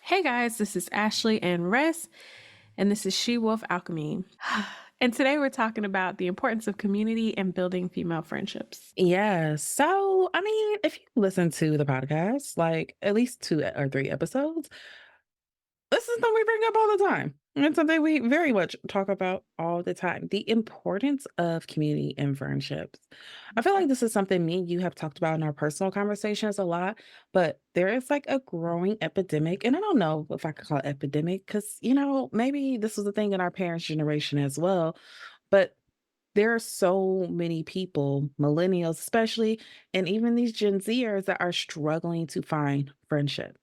Hey guys, this is Ashley and Ress, and this is She Wolf Alchemy. And today we're talking about the importance of community and building female friendships. Yeah. So, I mean, if you listen to the podcast, like at least two or three episodes, this is something we bring up all the time. And it's something we very much talk about all the time. The importance of community and friendships. I feel like this is something me and you have talked about in our personal conversations a lot, but there is like a growing epidemic. And I don't know if I could call it epidemic because, maybe this was a thing in our parents' generation as well. But there are so many people, millennials especially, and even these Gen Zers that are struggling to find friendship.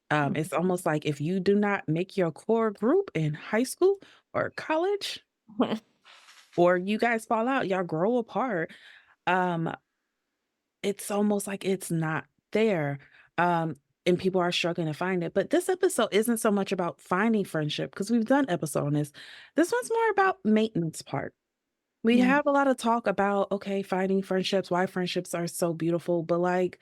It's almost like if you do not make your core group in high school or college, or you guys fall out, y'all grow apart. Um, it's almost like it's not there. Um, and people are struggling to find it. But this episode isn't so much about finding friendship because we've done episode on this. This one's more about maintenance part. We Mm. have a lot of talk about, okay, finding friendships, why friendships are so beautiful, but like,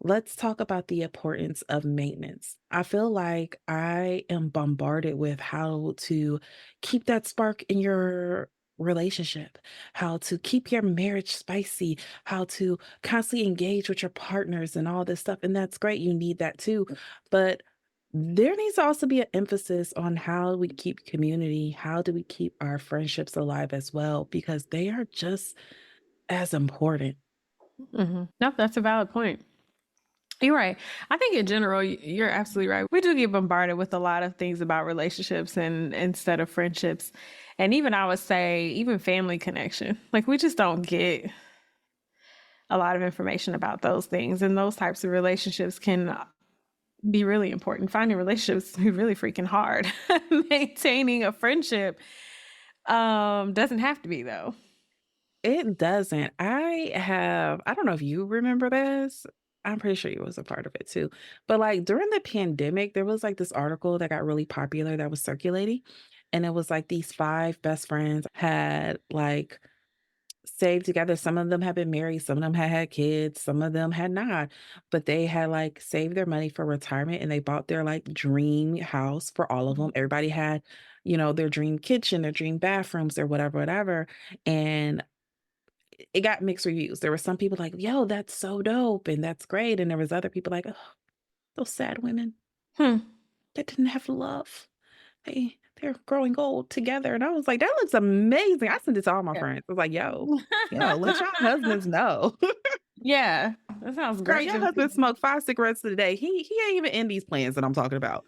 let's talk about the importance of maintenance. I feel like I am bombarded with how to keep that spark in your relationship, how to keep your marriage spicy, how to constantly engage with your partners and all this stuff. And that's great. You need that too. But there needs to also be an emphasis on how we keep community, how do we keep our friendships alive as well, because they are just as important. Nope, that's a valid point. You're right. I think in general, you're absolutely right. We do get bombarded with a lot of things about relationships and instead of friendships. And even I would say, even family connection. Like, we just don't get a lot of information about those things. And those types of relationships can be really important. Finding relationships can be really freaking hard. Maintaining a friendship doesn't have to be, though. It doesn't. I don't know if you remember this. I'm pretty sure you was a part of it too. But like during the pandemic, there was like this article that got really popular that was circulating. And it was like these five best friends had like saved together. Some of them had been married, some of them had kids, some of them had not. But they had like saved their money for retirement and they bought their like dream house for all of them. Everybody had, their dream kitchen, their dream bathrooms, or whatever, whatever. And it got mixed reviews. There were some people like, "Yo, that's so dope and that's great." And there was other people like, "Oh, those sad women Hmm. that didn't have love. They're growing old together." And I was like, "That looks amazing." I sent it to all my friends. I was like, "Yo, let your husbands know." Yeah, that sounds Girl, great. your husband smoked 5 cigarettes a day. He ain't even in these plans that I'm talking about.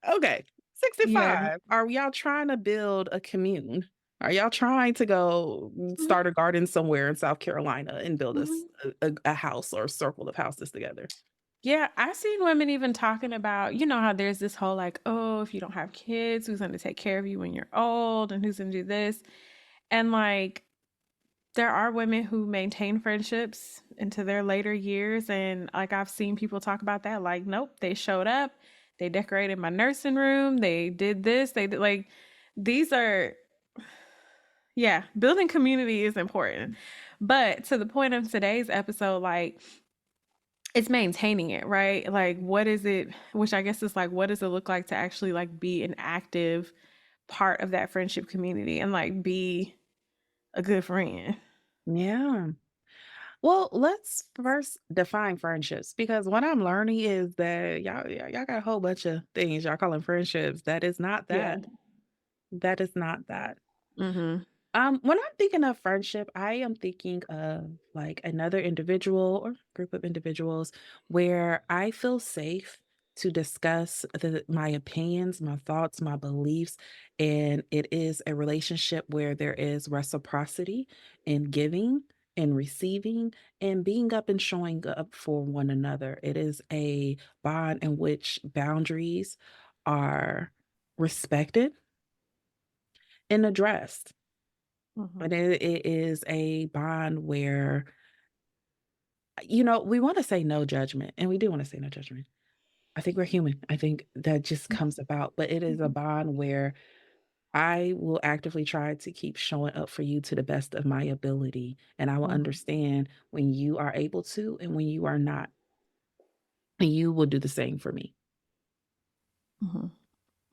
Okay. Yeah. 65. Are y'all trying to build a commune? Are y'all trying to go Mhm. start a garden somewhere in South Carolina and build Mhm. a house or a circle of houses together? Yeah, I've seen women even talking about, how there's this whole like, oh, if you don't have kids, who's going to take care of you when you're old and who's going to do this? And like, there are women who maintain friendships into their later years. And like, I've seen people talk about that. Like, nope, they showed up, they decorated my nursing room, they did this, they did like, these are, yeah, building community is important. But to the point of today's episode, like, it's maintaining it, right? Like, what is it, which I guess is like, what does it look like to actually like be an active part of that friendship community and like be a good friend? Yeah. Well, let's first define friendships because what I'm learning is that y'all got a whole bunch of things y'all calling friendships. That is not Yeah. that. That is not that. Mm-hmm. When I'm thinking of friendship, I am thinking of like another individual or group of individuals where I feel safe to discuss my opinions, my thoughts, my beliefs. And it is a relationship where there is reciprocity in giving and receiving and being up and showing up for one another. It is a bond in which boundaries are respected and addressed. Mm-hmm. But it is a bond where, we wanna say no judgment, and we do wanna say no judgment. I think we're human. I think that just comes about, but it is a bond where I will actively try to keep showing up for you to the best of my ability, and I will Mm-hmm. understand when you are able to and when you are not, and you will do the same for me. Mhm.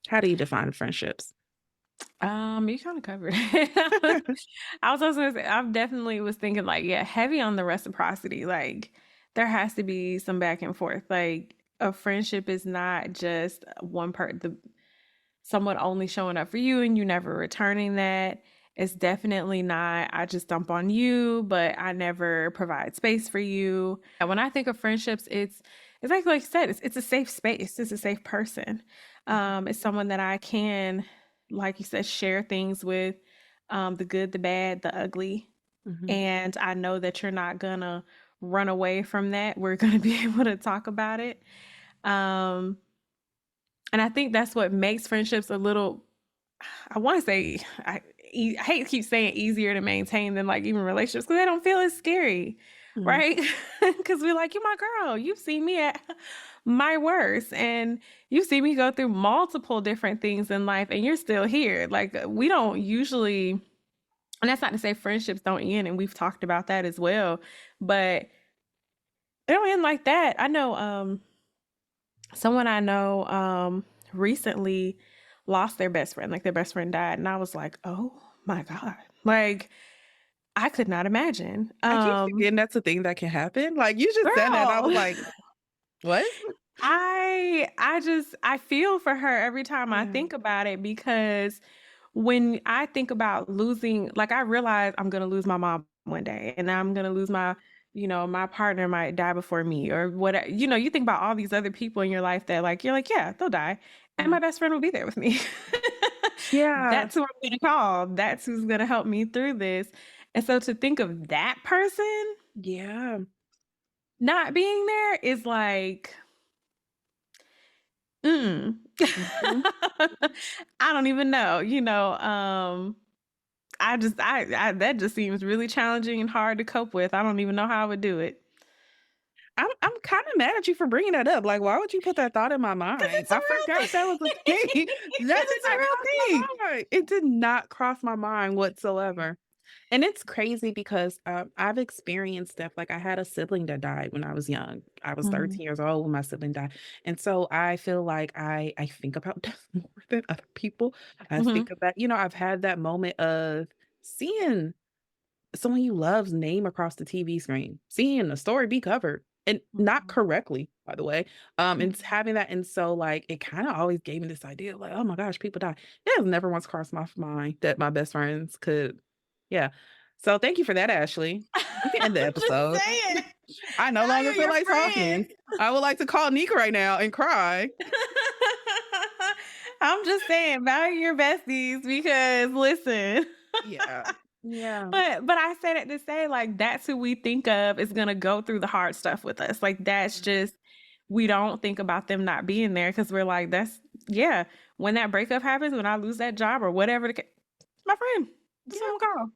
How do you define friendships? You kinda covered it. I was also gonna say, I definitely was thinking, like, yeah, heavy on the reciprocity, like, there has to be some back and forth, like, a friendship is not just one part the someone only showing up for you and you never returning that. It's definitely not, I just dump on you, but I never provide space for you. And when I think of friendships, it's like you said, it's a safe space. It's a safe person. It's someone that I can, like you said, share things with, the good, the bad, the ugly. Mhm, And I know that you're not gonna run away from that. We're gonna be able to talk about it. Um, and I think that's what makes friendships a little, I want to say, I hate to keep saying easier to maintain than like even relationships because they don't feel as scary, mhm. right? Because we're like, you're my girl. You've seen me at my worst, and you see me go through multiple different things in life, and you're still here. Like, we don't usually, and that's not to say friendships don't end, and we've talked about that as well, but they don't end like that. I know, someone I know recently lost their best friend, like their best friend died, and I was like, "Oh my God." Like I could not imagine. I keep forgetting that's a thing that can happen. Like, you just said that, and I was Girl, like, "What?" I just I feel for her every time I Yeah. think about it because when I think about losing, like I realize I'm gonna lose my mom one day, and I'm gonna lose my, my partner might die before me, or what. You think about all these other people in your life that, like, you're like, yeah, they'll die, and Mhm. my best friend will be there with me. Yeah. That's who I'm gonna call. That's who's gonna help me through this. And so to think of that person Yeah. not being there is like, mm. Mhm. I don't even know. I that just seems really challenging and hard to cope with. I don't even know how I would do it. I'm kinda mad at you for bringing that up. Like, why would you put that thought in my 'Cause mind? it's a I real forgot that was a thing. thing. That 'Cause did it's a not cross real my thing. mind. It did not cross my mind whatsoever. And it's crazy because, I've experienced stuff, like, I had a sibling that died when I was young. I was Mhm, 13 years old when my sibling died, and so I feel like I think about death more than other people. I mhm, think about I've had that moment of seeing someone you love's name across the TV screen, seeing a story be covered, and not mhm, correctly, by the way. And mhm. having that, and so like it kind of always gave me this idea, like, oh my gosh, people die. It has never once crossed my mind that my best friends could, yeah. So thank you for that, Ashley. We can end the I'm just episode. saying. I no Now longer you're feel your like friend. talking. I would like to call Nika right now and cry. I'm just saying, value your besties because listen. Yeah. Yeah. But I say that to say, like, that's who we think of is gonna go through the hard stuff with us. Like, that's just we don't think about them not being there because we're like, that's yeah. When that breakup happens, when I lose that job or whatever, my friend, that's Yeah. what I'm call.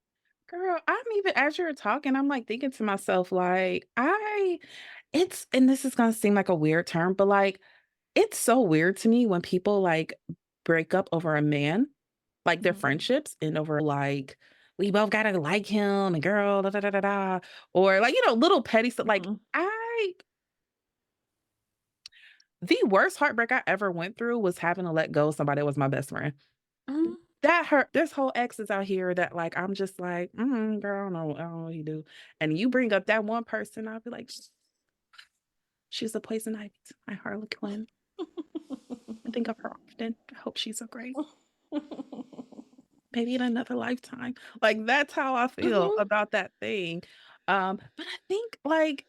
Girl, I'm even as you're talking, I'm like thinking to myself, like, it's, and this is gonna seem like a weird term, but like, it's so weird to me when people like break up over a man, like their Mhm, friendships, and over like, we both gotta like him and girl, da da da da da. Or like, little petty stuff. Like, mhm, the worst heartbreak I ever went through was having to let go of somebody that was my best friend. mhm. That hurt. There's whole exes out here that like I'm just like, girl, I don't know what you do. And you bring up that one person, I'll be like, she's a poison ivy to my Harlequin. I think of her often. I hope she's a great, maybe in another lifetime. Like that's how I feel Mhm, about that thing. But I think like,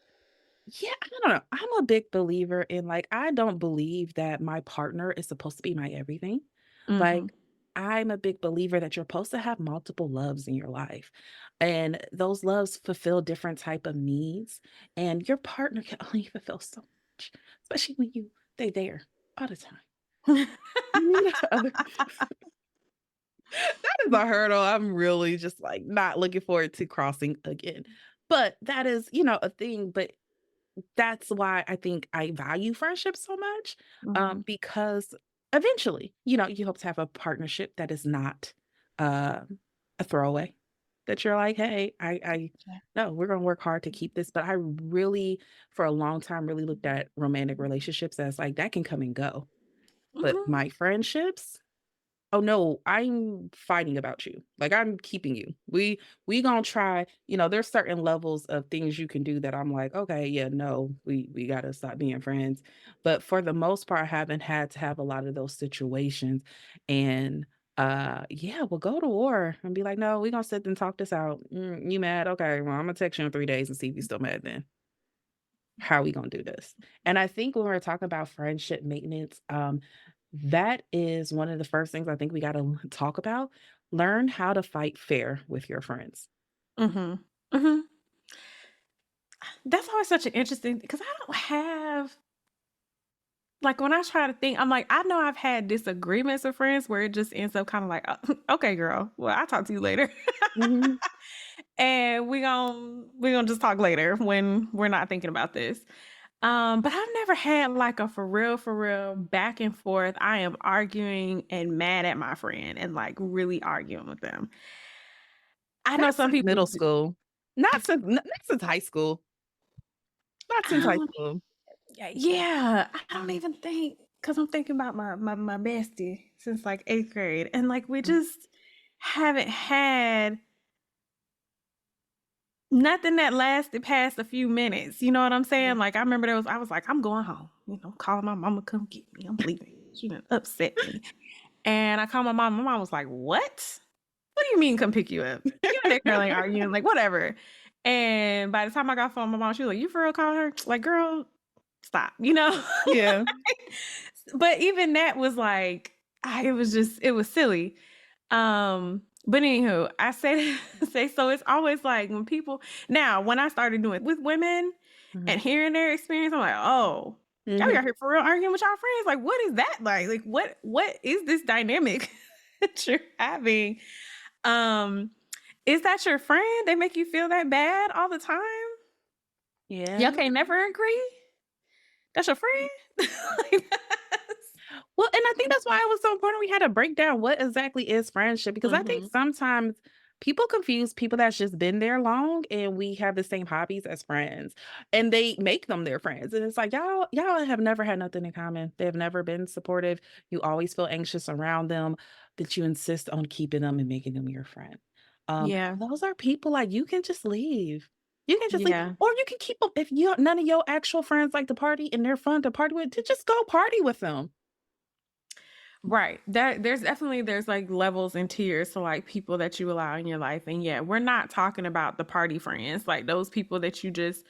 yeah, I don't know. I'm a big believer in like, I don't believe that my partner is supposed to be my everything. mhm. Like, I'm a big believer that you're supposed to have multiple loves in your life. And those loves fulfill different type of needs. And your partner can only fulfill so much, especially when they there all the time. You need other that is a hurdle I'm really just like not looking forward to crossing again. But that is, a thing. But that's why I think I value friendship so much, Mhm. because eventually, you hope to have a partnership that is not, a throwaway, that you're like, "Hey, I Yeah. no, we're gonna work hard to keep this," but I really, for a long time, really looked at romantic relationships as, like, that can come and go. But Mhm. my friendships, oh, no, I'm fighting about you. Like, I'm keeping you. We gonna try, there's certain levels of things you can do that I'm like, "Okay, yeah, no, we gotta stop being friends." But for the most part, I haven't had to have a lot of those situations, and, yeah, we'll go to war and be like, "No, we gonna sit and talk this out. You mad? Okay, well, Imma text you in 3 days and see if you still mad then. How we gonna do this?" And I think when we're talking about friendship maintenance, that is one of the first things I think we gotta talk about. Learn how to fight fair with your friends. Mhm. Mhm. That's always such an interesting because I don't have like, when I try to think, I'm like, I know I've had disagreements with friends where it just ends up kinda like, "Oh, okay, girl. Well, I'll talk to you later." Mhm. And we gon' just talk later when we're not thinking about this. But I've never had like a for real back and forth. I am arguing and mad at my friend and like really arguing with them. I know Not some since people middle d school. Not since high school. Not since high um, school. yeah, I don't even think because I'm thinking about my bestie since like 8th grade, and like we Mm, just haven't had nothing that lasted past a few minutes. You know what I'm yeah. saying? Like I remember there was I was like, I'm going home, calling my mama come get me. I'm leaving. She done upset me. And I called my mom. My mom was like, "What? What do you mean come pick you up? You and that girl ain't arguing, like, whatever." And by the time I got phone, my mom, she was like, "You for real calling her?" Like, girl, stop, you know? Yeah. But even that was like, it was just, it was silly. But anywho, I say say so it's always like when people now when I started doing with women Mhm. and hearing their experience, I'm like, oh, y'all be Mhm. out here for real arguing with y'all friends. Like, what is that like? Like, what is this dynamic that you're having? Um, is that your friend? They make you feel that bad all the time? Y'all Yeah. can't never agree? That's your friend? Like, that's Well, and I think that's why it was so important we had to break down what exactly is friendship, because I think Mhm. sometimes people confuse people that's just been there long and we have the same hobbies as friends, and they make them their friends. And it's like y'all have never had nothing in common. They have never been supportive. You always feel anxious around them, that you insist on keeping them and making them your friend. Yeah. Those are people like you can just leave. You can just leave, Yeah. or you can keep them if you none of your actual friends like to party and they're fun to party with. To just go party with them. Right. There's like levels and tiers to like people that you allow in your life. And yeah, we're not talking about the party friends, like those people that you just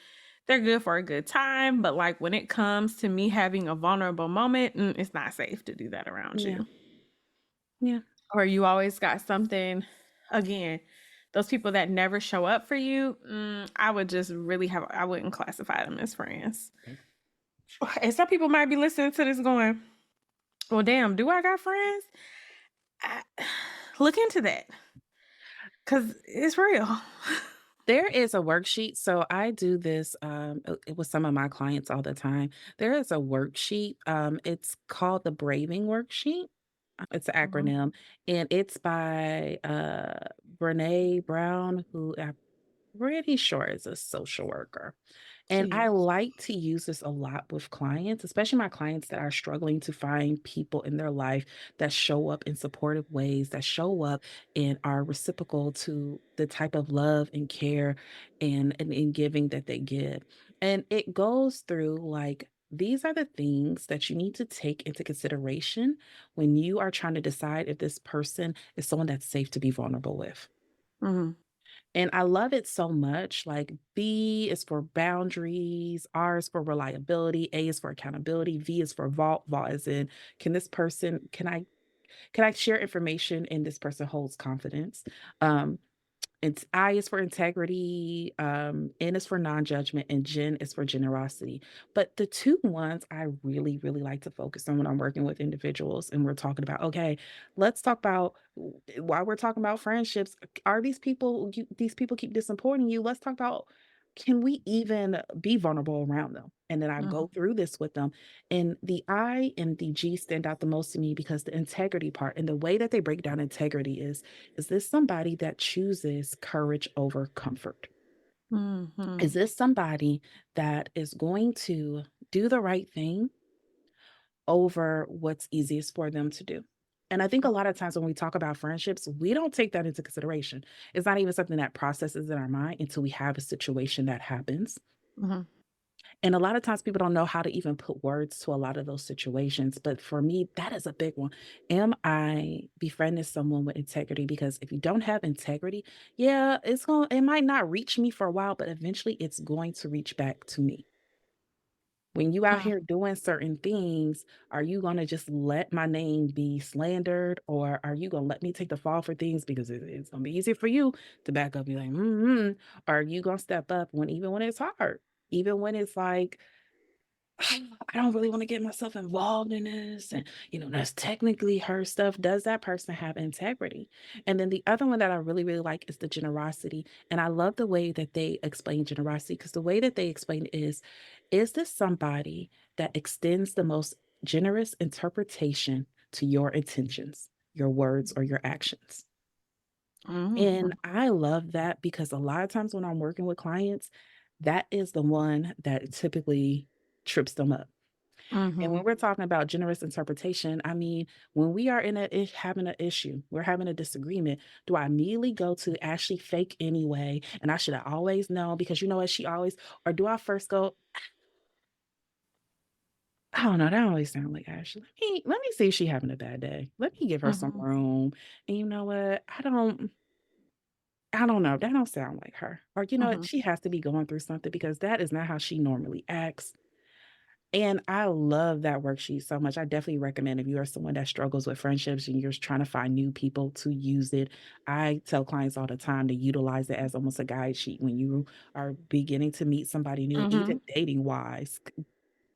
they're good for a good time, but like when it comes to me having a vulnerable moment, it's not safe to do that around Yeah. you. Yeah. Or you always got something again, those people that never show up for you, I would just really have I wouldn't classify them as friends. And some people might be listening to this going, well, damn, do I got friends? I, look into that. 'Cause it's real. There is a worksheet. So I do this with some of my clients all the time. There is a worksheet. It's called the Braving Worksheet. It's an Mhm. acronym, and it's by Brene Brown, who I'm pretty sure is a social worker. And She I is. like to use this a lot with clients, especially my clients that are struggling to find people in their life that show up in supportive ways, that show up and are reciprocal to the type of love and care and giving that they give. And it goes through like these are the things that you need to take into consideration when you are trying to decide if this person is someone that's safe to be vulnerable with. Mhm. And I love it so much. Like B is for boundaries, R is for reliability, A is for accountability, V is for vault. Vault is in can this person can I share information and this person holds confidence? Um it's I is for integrity, N is for non-judgment, and Gen is for generosity. But the two ones I really, really like to focus on when I'm working with individuals and we're talking about, okay, let's talk about while we're talking about friendships, are these people keep disappointing you? Let's talk about can we even be vulnerable around them? And then I Mhm. go through this with them. And the I and the G stand out the most to me because the integrity part and the way that they break down integrity is this somebody that chooses courage over comfort? Is Mhm. this somebody that is going to do the right thing over what's easiest for them to do. And I think a lot of times when we talk about friendships, we don't take that into consideration. It's not even something that processes in our mind until we have a situation that happens. Mhm. And a lot of times people don't know how to even put words to a lot of those situations. But for me, that is a big one. Am I befriending someone with integrity? Because if you don't have integrity, yeah, it might not reach me for a while, but eventually it's going to reach back to me. When you out Mm, here doing certain things, are you gonna just let my name be slandered, or are you gonna let me take the fall for things because it's gonna be easier for you to back up and be like, mm-hmm. Or are you gonna step up even when it's hard? Even when it's like, I don't really want to get myself involved in this. And, that's technically her stuff. Does that person have integrity? And then the other one that I really, really like is the generosity. And I love the way that they explain generosity because the way that they explain it is this somebody that extends the most generous interpretation to your intentions, your words, or your actions? And mhm, I love that because a lot of times when I'm working with clients, that is the one that typically trips them up. And when mhm, we're talking about generous interpretation, I mean, when we are having an issue, we're having a disagreement, do I immediately go to Ashley fake anyway? And I should have always known because you know what she always, or do I first go, I don't know, that always sounds like Ashley. Let me see if she having a bad day. Let me give her some mhm, room. And you know what? I don't know. That don't sound like her. Or you know what? mhm, She has to be going through something because that is not how she normally acts. And I love that worksheet so much. I definitely recommend if you are someone that struggles with friendships and you're just trying to find new people to use it. I tell clients all the time to utilize it as almost a guide sheet when you are beginning to meet somebody new, even mhm, dating wise.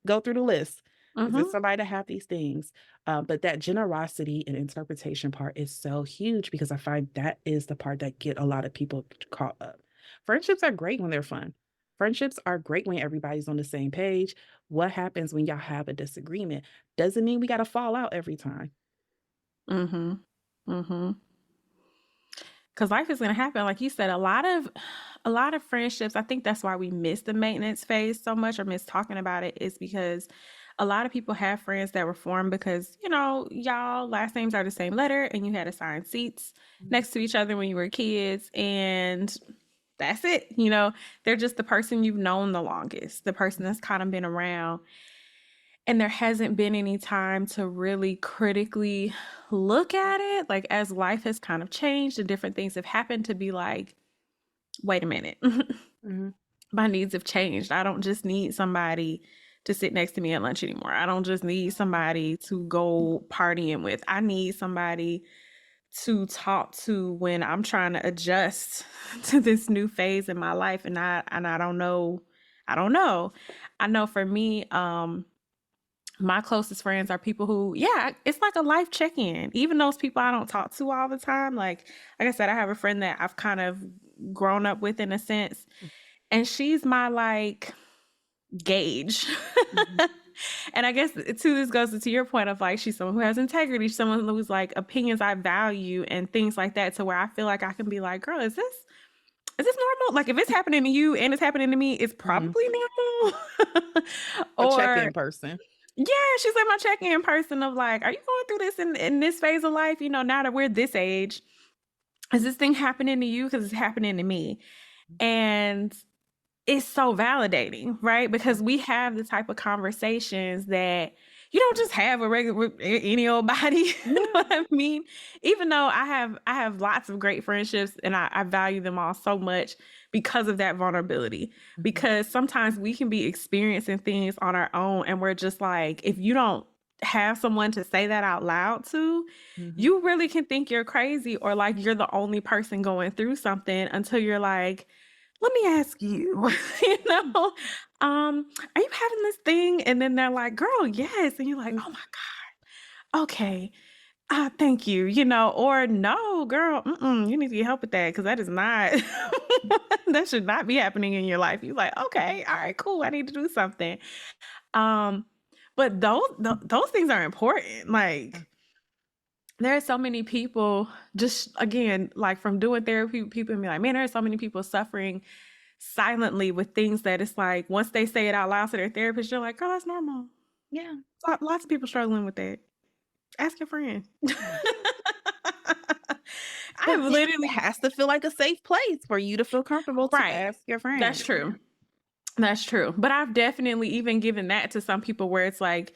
Go through the list. Is this mhm, somebody to have these things? But that generosity and interpretation part is so huge because I find that is the part that get a lot of people caught up. Friendships are great when they're fun. Friendships are great when everybody's on the same page. What happens when y'all have a disagreement? Doesn't mean we got to fall out every time. mhm, mhm. Because life is gonna happen, like you said. A lot of friendships. I think that's why we miss the maintenance phase so much, or miss talking about it, is because a lot of people have friends that were formed because y'all last names are the same letter, and you had assigned seats next to each other when you were kids, and that's it. They're just the person you've known the longest, the person that's kind of been around. And there hasn't been any time to really critically look at it, like as life has kind of changed and different things have happened, to be like, wait a minute, Mhm, my needs have changed. I don't just need somebody to sit next to me at lunch anymore. I don't just need somebody to go partying with. I need somebody to talk to when I'm trying to adjust to this new phase in my life. And I don't know. I don't know. I know for me, my closest friends are people who, yeah, it's like a life check-in. Even those people I don't talk to all the time. Like I said, I have a friend that I've kind of grown up with in a sense, and she's my like gauge. mhm, And I guess too, this goes to your point of like, she's someone who has integrity, someone who's like opinions I value and things like that, to where I feel like I can be like, girl, is this normal? Like if it's happening to you and it's happening to me, it's mhm. probably normal. A Or check-in person. yeah, she's like my check-in person of like, are you going through this in this phase of life? Now that we're this age, is this thing happening to you? Because it's happening to me. And it's so validating, right? Because we have the type of conversations that you don't just have a regular with any old body. You know Yeah. what I mean? Even though I have lots of great friendships and I value them all so much because of that vulnerability. Mhm, Because sometimes we can be experiencing things on our own and we're just like, if you don't have someone to say that out loud to, mhm, you really can think you're crazy or like you're the only person going through something until you're like, let me ask you, you mhm, know, are you having this thing? And then they're like, girl, yes. And you're like, mhm, oh my God, okay. Thank you, or no, girl, you need to get help with that because that is not, that should not be happening in your life. You're like, okay, all right, cool. I need to do something. Um, but those things are important. Like, there are so many people, just again, like from doing therapy, people be like, man, there are so many people suffering silently with things that it's like once they say it out loud to their therapist, you're like, girl, that's normal. Yeah. Lots of people struggling with that. Ask your friend. But I've it literally has to feel like a safe place for you to feel comfortable to right. ask your That's friend. true. That's true. But I've definitely even given that to some people where it's like,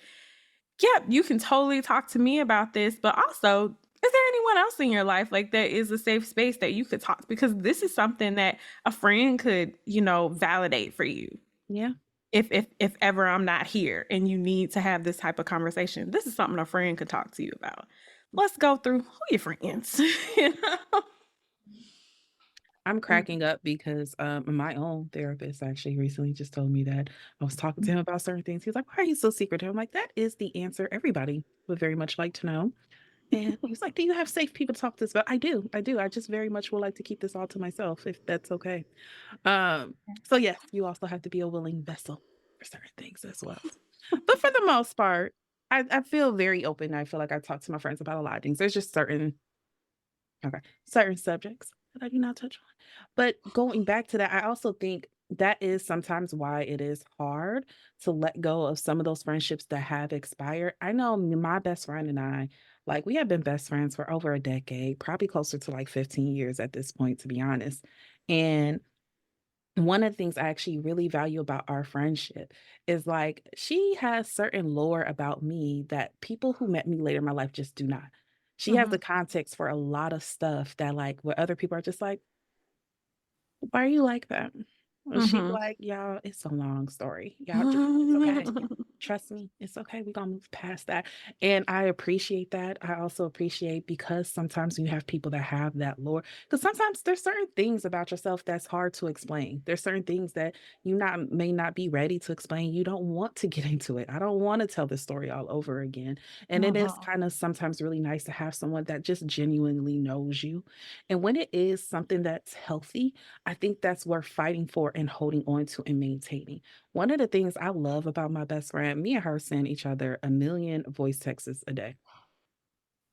yep, you can totally talk to me about this, but also, is there anyone else in your life like that is a safe space that you could talk, because this is something that a friend could, validate for you. Yeah. If ever I'm not here and you need to have this type of conversation, this is something a friend could talk to you about. Let's go through who your friends. you know? I'm cracking up because, my own therapist actually recently just told me that I was talking to him about certain things. He's like, "Why are you so secretive?" I'm like, "That is the answer everybody would very much like to know." And he was like, "Do you have safe people to talk to this about?" I do, I do. I just very much would like to keep this all to myself if that's okay. So yes, you also have to be a willing vessel for certain things as well. But for the most part, I feel very open. I feel like I talk to my friends about a lot of things. There's just certain subjects that I do not touch on. But going back to that, I also think that is sometimes why it is hard to let go of some of those friendships that have expired. I know my best friend and I, like, we have been best friends for over a decade, probably closer to like 15 years at this point, to be honest. And one of the things I actually really value about our friendship is like she has certain lore about me that people who met me later in my life just do not. She has the Mhm. context for a lot of stuff that like where other people are just like, why are you like that? And she'd be Mhm. like, "Y'all, it's a long story. Y'all just it's okay. Trust me, it's okay. We're gonna move past that." And I appreciate that. I also appreciate because sometimes you have people that have that lore. Because sometimes there's certain things about yourself that's hard to explain. There's certain things that you not may not be ready to explain. You don't want to get into it. I don't want to tell this story all over again. And it is Mhm. kind of sometimes really nice to have someone that just genuinely knows you. And when it is something that's healthy, I think that's worth fighting for and holding on to and maintaining. One of the things I love about my best friend, me and her send each other a million voice texts a day.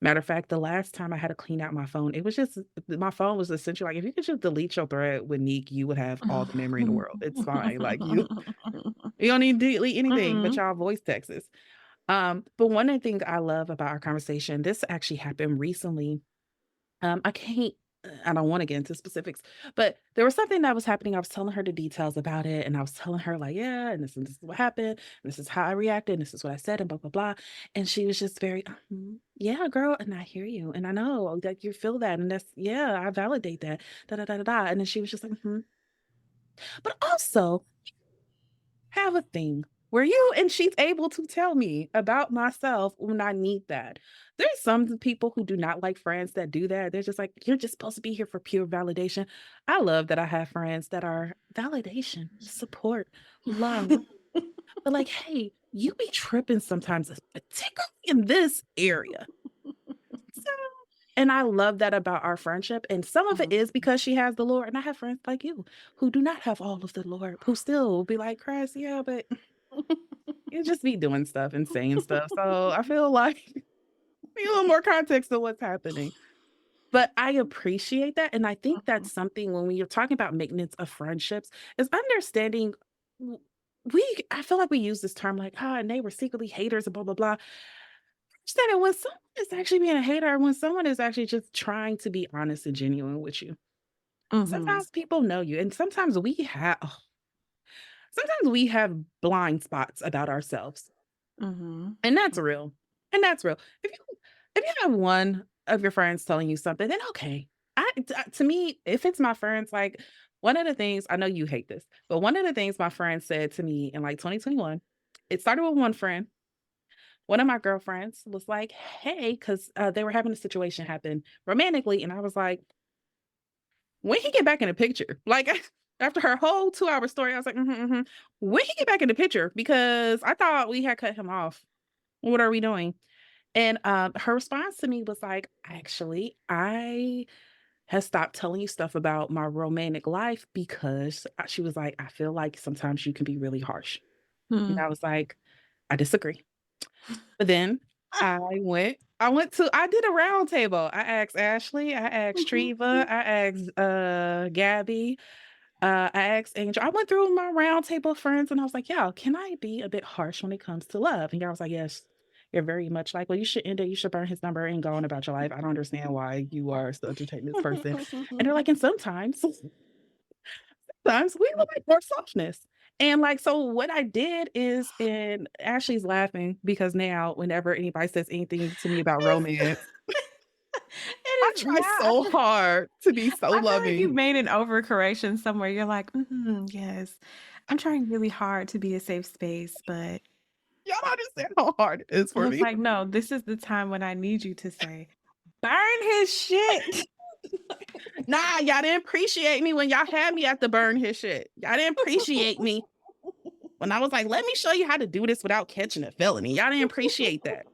Matter of fact, the last time I had to clean out my phone, it was just my phone was essentially like, if you could just delete your thread with Neek, you would have all the memory in the world. It's fine. Like you don't need to delete anything but Mhm. y'all voice texts. But one of the things I love about our conversation, this actually happened recently. I can't I don't wanna get into specifics, but there was something that was happening. I was telling her the details about it, and I was telling her like, "Yeah, and this is what happened, and this is how I reacted, and this is what I said, and blah, blah, blah." And she was just very, "Mhm. Yeah, girl, and I hear you, and I know that you feel that, and that's yeah, I validate that, da, da, da, da, da." And then she was just like, "Mhm. But also, have a thing where you and she's able to tell me about myself when I need that. There's some people who do not like friends that do that. They're just like, you're just supposed to be here for pure validation. I love that I have friends that are validation, support, love. But like, hey, you be tripping sometimes, particularly in this area. So, and I love that about our friendship. And some of it Mhm. is because she has the Lord. And I have friends like you who do not have all of the Lord, who still will be like, Chris, yeah, but you just be doing stuff and saying stuff, so I feel like need a little more context to what's happening. But I appreciate that, and I think that's something when we are talking about maintenance of friendships is understanding w I feel like we use this term like, "Ah, and they were secretly haters and blah, blah, blah." Understanding when someone is actually being a hater, when someone is actually just trying to be honest and genuine with you. Mhm. Sometimes people know you, and sometimes we have blind spots about ourselves. Mhm. And that's real, and that's real. If you have one of your friends telling you something, then okay. To me, if it's my friends, like, one of the things I know you hate this, but one of the things my friend said to me in, like, 2021, it started with one friend. One of my girlfriends was like, "Hey," 'cause, they were having a situation happen romantically, and I was like, "When he get back in the picture?" Like, after her whole two-hour story, I was like, "Mhm, mhm. When he get back in the picture? Because I thought we had cut him off. What are we doing?" And, her response to me was like, "Actually, I have stopped telling you stuff about my romantic life because" she was like, "I feel like sometimes you can be really harsh." And Mhm. I was like, "I disagree." But then I did a round table. I asked Ashley, I asked Mhm. Treva, I asked, Gabby, I asked Angel, I went through my round table of friends and I was like, "Y'all, can I be a bit harsh when it comes to love?" And y'all was like, "Yes." You're very much like, "Well, you should end it. You should burn his number and go on about your life. I don't understand why you are such a this person." And they're like, "And sometimes we like more softness." And like, so what I did is, and Ashley's laughing because now whenever anybody says anything to me about romance, I It is try now. so hard to be so I feel like you loving. made an overcorrection somewhere. You're like, yes, I'm trying really hard to be a safe space, but Y'all don't understand how hard it is it for was me. like, no, this is the time when I need you to say, burn his shit. Nah, y'all didn't appreciate me when y'all had me at the burn his shit. Y'all didn't appreciate me when I was like, let me show you how to do this without catching a felony. Y'all didn't appreciate that.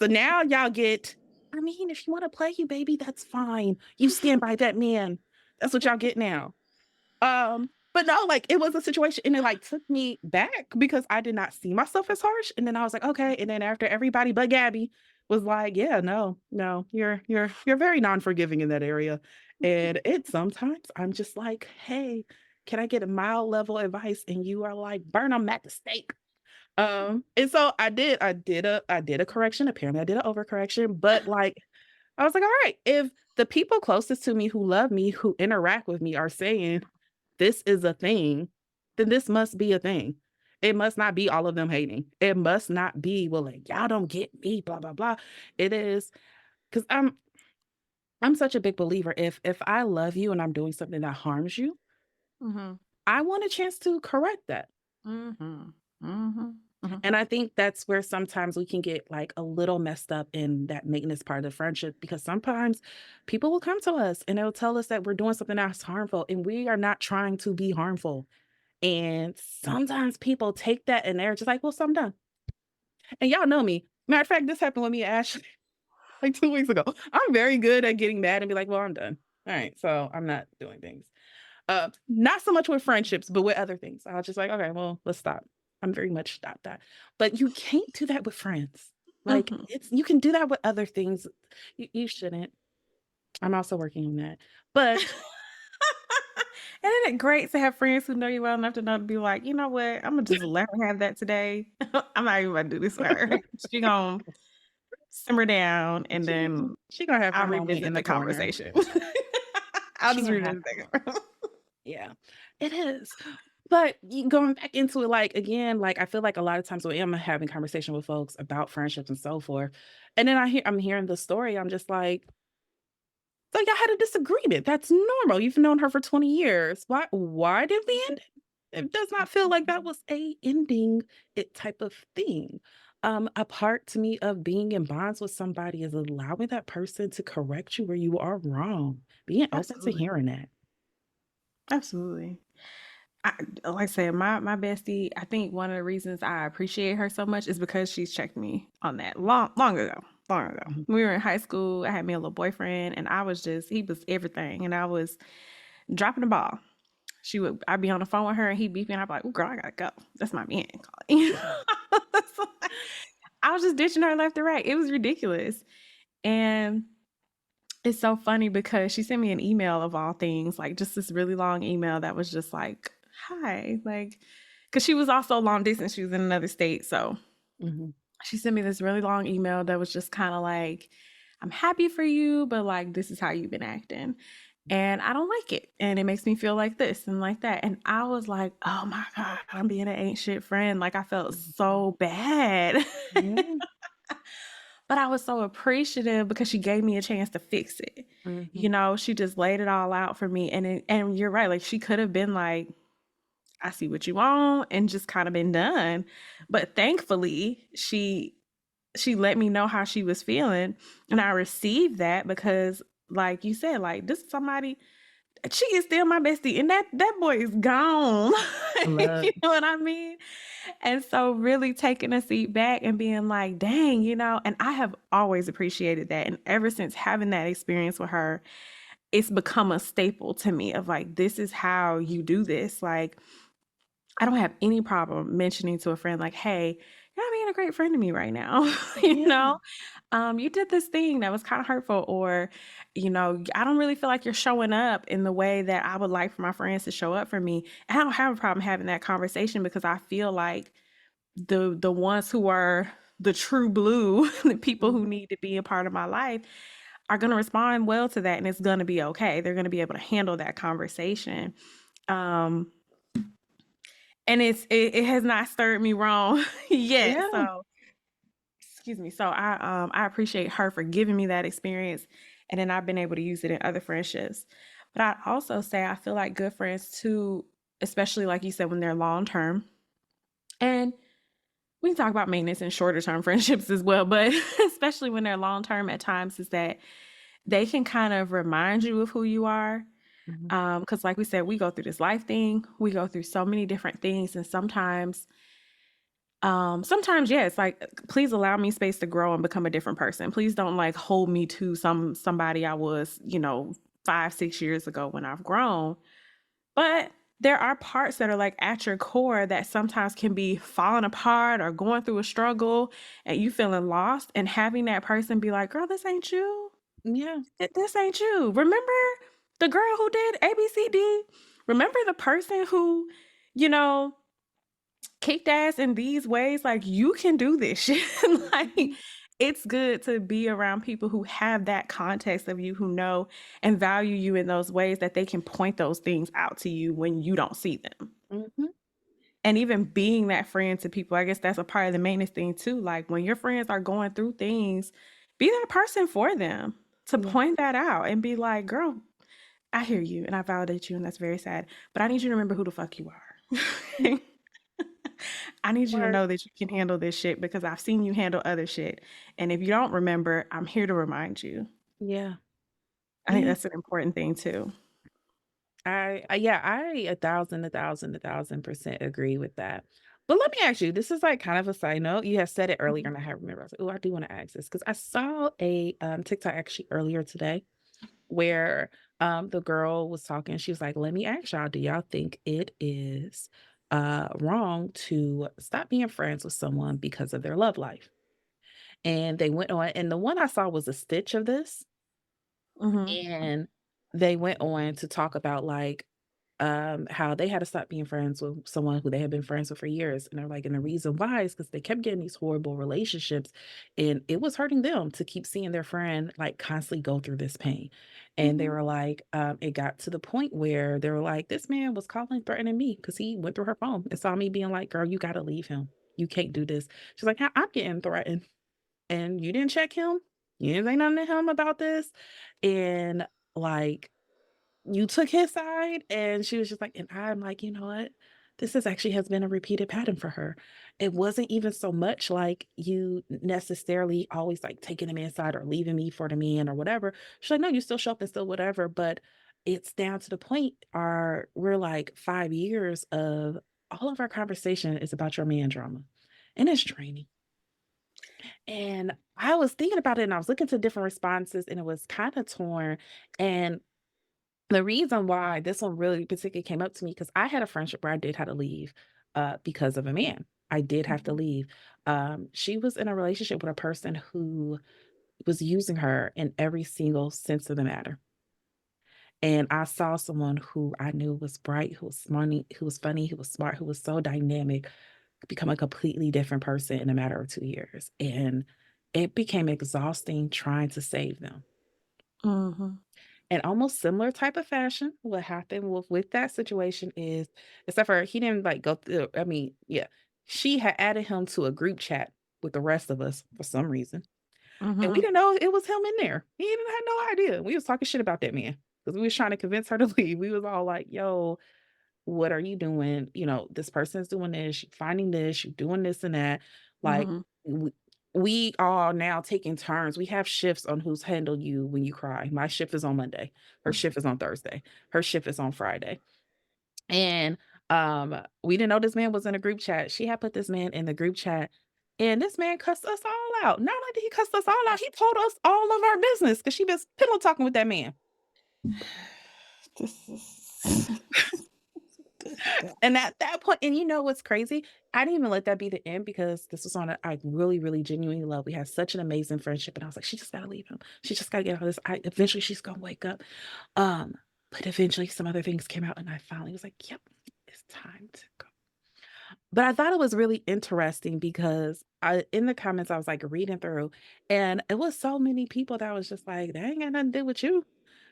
So now y'all get, I mean, if you want to play you, baby, that's fine. You stand by that man. That's what y'all get now. But no, like it was a situation and it like took me back because I did not see myself as harsh. And then I was like, okay. And then after everybody but Gabby was like, yeah, no, no, you're very non-forgiving in that area. And it sometimes I'm just like, hey, can I get a mild level advice? And you are like, burn them at the stake. And so I did a correction. Apparently I did an overcorrection, but like I was like, all right, if the people closest to me who love me, who interact with me are saying this is a thing, then this must be a thing. It must not be all of them hating. It must not be, well, like, y'all don't get me, blah, blah, blah. It is because I'm such a big believer. If I love you and I'm doing something that harms you, Mhm, I want a chance to correct that. mhm, mhm, mhm. And I think that's where sometimes we can get like a little messed up in that maintenance part of the friendship because sometimes people will come to us and they'll tell us that we're doing something that's harmful and we are not trying to be harmful. And sometimes people take that and they're just like, well, so I'm done. And y'all know me. Matter of fact, this happened with me and Ashley like 2 weeks ago. I'm very good at getting mad and be like, well, I'm done. All right. So I'm not doing things. Not so much with friendships, but with other things. I was just like, okay, well, let's stop. I'm very much stop that. But you can't do that with friends. Like Mhm. it's you can do that with other things. You shouldn't. I'm also working on that. But Isn't it great to have friends who know you well enough to know to be like, you know what? I'm gonna just let her have that today. I'm not even gonna do this with her. She gonna simmer down, and she then she gonna have I'll her moment in revisit the the corner. conversation. I'll She just gonna have revisit that. yeah, it is. But going back into it, like again, like I feel like a lot of times when I'm having conversation with folks about friendships and so forth, and then I'm hearing the story, I'm just like, so y'all had a disagreement. That's normal. You've known her for 20 years. Why did we end it? It does not feel like that was a ending it type of thing. A part to me of being in bonds with somebody is allowing that person to correct you where you are wrong. Being open to Absolutely, hearing that. absolutely. I, like I said, my bestie. I think one of the reasons I appreciate her so much is because she's checked me on that long ago. Long ago, Mhm. we were in high school. I had me a little boyfriend, and I was just he was everything, and I was dropping the ball. I'd be on the phone with her, and he'd beep, and I'd be like, "Oh, girl, I gotta go. That's my man calling." So, I was just ditching her left and right. It was ridiculous, and it's so funny because she sent me an email of all things, like just this really long email that was just like, "Hi," like, because she was also long distance. She was in another state, so Mhm. she sent me this really long email that was just kind of like, "I'm happy for you, but like this is how you've been acting." And I don't like it. And it makes me feel like this and like that. And I was like, oh my God, I'm being an ain't shit friend. Like I felt Mhm. so bad. Yeah. But I was so appreciative because she gave me a chance to fix it. Mhm. You know, she just laid it all out for me. And you're right, like she could have been like, I see what you want and just kind of been done. But thankfully, she let me know how she was feeling. And I received that because like you said, like this is somebody she is still my bestie and that boy is gone. Love. You know what I mean? And so really taking a seat back and being like, dang, you know, and I have always appreciated that. And ever since having that experience with her, it's become a staple to me of like, this is how you do this. Like, I don't have any problem mentioning to a friend, like, hey, you're not being a great friend to me right now. You Yeah, know, you did this thing that was kind of hurtful, or, I don't really feel like you're showing up in the way that I would like for my friends to show up for me. And I don't have a problem having that conversation because I feel like the ones who are the true blue, the people who mhm, need to be a part of my life are going to respond well to that, and it's going to be okay. They're going to be able to handle that conversation. Um, and it has not stirred me wrong yet. yeah, So excuse me. So I appreciate her for giving me that experience, and then I've been able to use it in other friendships. But I also say I feel like good friends too, especially like you said when they're long term. And we can talk about maintenance and shorter term friendships as well, but especially when they're long term at times is that they can kind of remind you of who you are. mhm, Because like we said, we go through this life thing, we go through so many different things, and sometimes, yeah, it's like, please allow me space to grow and become a different person. Please don't like hold me to somebody I was, 5, 6 years ago when I've grown. But there are parts that are like at your core that sometimes can be falling apart or going through a struggle and you feeling lost, and having that person be like, girl, this ain't you. yeah, This ain't you. Remember the girl who did ABCD? Remember the person who, you know, kicked ass in these ways? Like, you can do this shit. Like, mhm, it's good to be around people who have that context of you, who know and value you in those ways that they can point those things out to you when you don't see them. mhm, And even being that friend to people, I guess that's a part of the maintenance thing too. Like, when your friends are going through things, be that person for them to yeah, point that out and be like, girl, I hear you and I validate you, and that's very sad. But I need you to remember who the fuck you mhm, are. I need you to or know that you can handle this shit because I've seen you handle other shit. And if you don't remember, I'm here to remind you. yeah, I think yeah. that's an important thing too. Yeah, I 1,000% agree with that. But let me ask you, this is like kind of a side note. You have said it earlier, Mhm. and I have remember. I was like, oh, I do want to ask this because I saw a TikTok actually earlier today where the girl was talking. She was like, "Let me ask y'all, do y'all think it is wrong to stop being friends with someone because of their love life?" And they went on, and the one I saw was a stitch of this, Mhm. and they went on to talk about like how they had to stop being friends with someone who they had been friends with for years. And they're like, and the reason why is because they kept getting these horrible relationships and it was hurting them to keep seeing their friend like constantly go through this pain. And they Mhm. were like, it got to the point where they were like, this man was calling, threatening me because he went through her phone and saw me being like, girl, you got to leave him. You can't do this. She's like, I'm getting threatened and you didn't check him. You didn't say nothing to him about this. And like, you took his side, and she was just like and I'm like, "You know what? This is actually has been a repeated pattern for her." It wasn't even so much like you necessarily always, like, taking the man's side or leaving me for the man or whatever. She's like, "No, you still show up and still whatever," but it's down to the point we're, like, 5 years of all of our conversation is about your man drama, and it's draining. And I was thinking about it, and I was looking to different responses, and it was kinda torn, and the reason why this one really particularly came up to me because I had a friendship where I did have to leave, because of a man. I did have to Mhm. leave. She was in a relationship with a person who was using her in every single sense of the matter. And I saw someone who I knew was bright, who was funny, who was smart, who was so dynamic, become a completely different person in a matter of 2 years. And it became exhausting trying to save them. Mhm. In almost similar type of fashion, what happened with that situation is except for he didn't, like, go through I mean, yeah, she had added him to a group chat with the rest of us for some reason, and we Mhm. didn't know it was him in there. He didn't had no idea. We was talking shit about that man because we was trying to convince her to leave. We was all like, "Yo, what are you doing? You know, this person's doing this, you finding this, you doing this and that." Like, Mhm. we are now taking turns. We have shifts on who's handle you when you cry. My shift is on Monday. Her shift is on Thursday. Her shift is on Friday. And we didn't know this man was in a group chat. She had put this man in the group chat. And this man cussed us all out. Not only did he cuss us all out, he told us all of our business because she was pillow talking with that man. This is Good God. And at that point, and you know what's crazy? I didn't even let that be the end because this was on I really, really genuinely love. We had such an amazing friendship, and I was like, she just gotta leave him. She just gotta get out of this. Eventually she's gonna wake up. Um, but eventually some other things came out, and I finally was like, yep, it's time to go. But I thought it was really interesting because in the comments I was like reading through, and it was so many people that was just like, that ain't got nothing to do with you.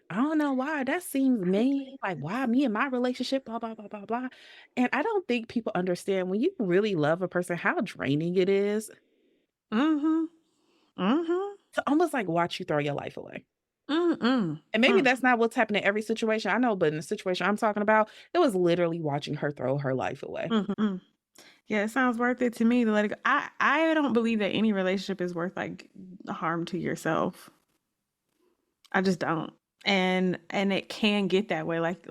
I don't know why. That seems mean. Like, why me and my relationship, blah, blah, blah, blah, blah. And I don't think people understand when you really love a person, how draining it is Mhm. Mhm. to almost like watch you throw your life away. Mm-mm. And maybe Mm. that's not what's happening in every situation. I know, but in the situation I'm talking about, it was literally watching her throw her life away. Mhm. Yeah, it sounds worth it to me to let it go. I don't believe that any relationship is worth like harm to yourself. I just don't. And it can get that way. Like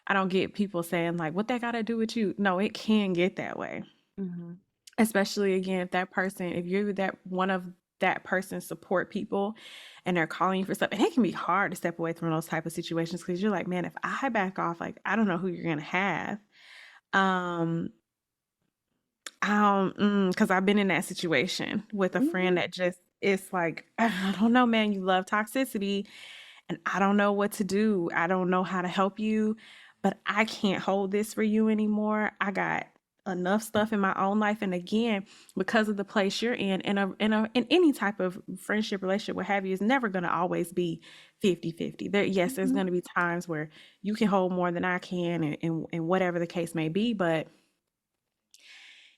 I don't get people saying like what that got to do with you. No, it can get that way. Mhm. Especially again if that person, if you're that one of that person's support people and they're calling you for stuff, and it can be hard to step away from those type of situations because you're like, man, if I back off, like I don't know who you're gonna have. Um, because I've been in that situation with a friend Mhm. that just it's like, I don't know, man, you love toxicity and I don't know what to do. I don't know how to help you, but I can't hold this for you anymore. I got enough stuff in my own life. And again, because of the place you're in any type of friendship, relationship, what have you, is never gonna always be 50-50. Yes, there's Mhm. gonna be times where you can hold more than I can and whatever the case may be, but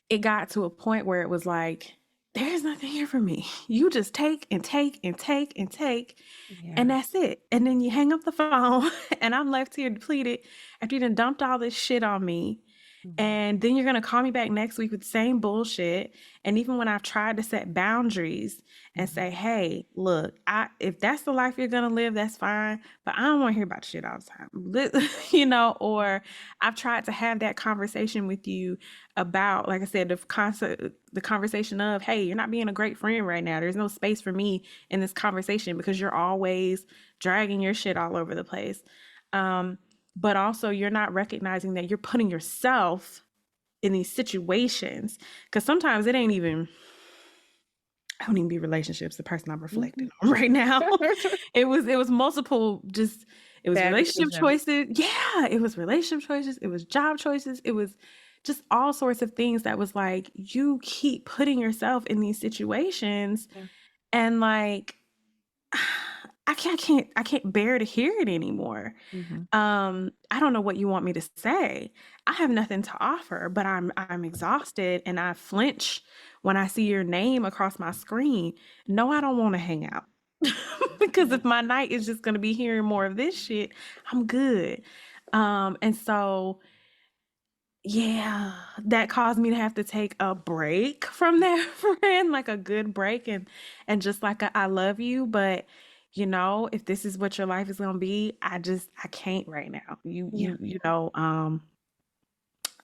it got to a point where it was like, there's nothing here for me. You just take and take and take and take, and Yeah. that's it. And then you hang up the phone, and I'm left here depleted after you done dumped all this shit on me. Mhm. And then you're gonna call me back next week with the same bullshit. And even when I've tried to set boundaries and Mhm. say, hey, look, if that's the life you're gonna live, that's fine. But I don't want to hear about shit all the time. Or I've tried to have that conversation with you about, like I said, the conversation of, hey, you're not being a great friend right now. There's no space for me in this conversation because you're always dragging your shit all over the place. Um, but also you're not recognizing that you're putting yourself in these situations because sometimes it ain't even I don't even be relationships the person I'm reflecting Mhm. on right now. It was multiple, just it was Bad relationship decisions. choices. Yeah, it was relationship choices, it was job choices, it was just all sorts of things that was like you keep putting yourself in these situations Yeah. and like I can't bear to hear it anymore. Mhm. I don't know what you want me to say. I have nothing to offer, but I'm exhausted and I flinch when I see your name across my screen. No, I don't want to hang out. Because Yeah. if my night is just gonna be hearing more of this shit, I'm good. And so yeah, that caused me to have to take a break from that friend, like a good break and just like I love you, but if this is what your life is gonna be, I can't right now. Yeah.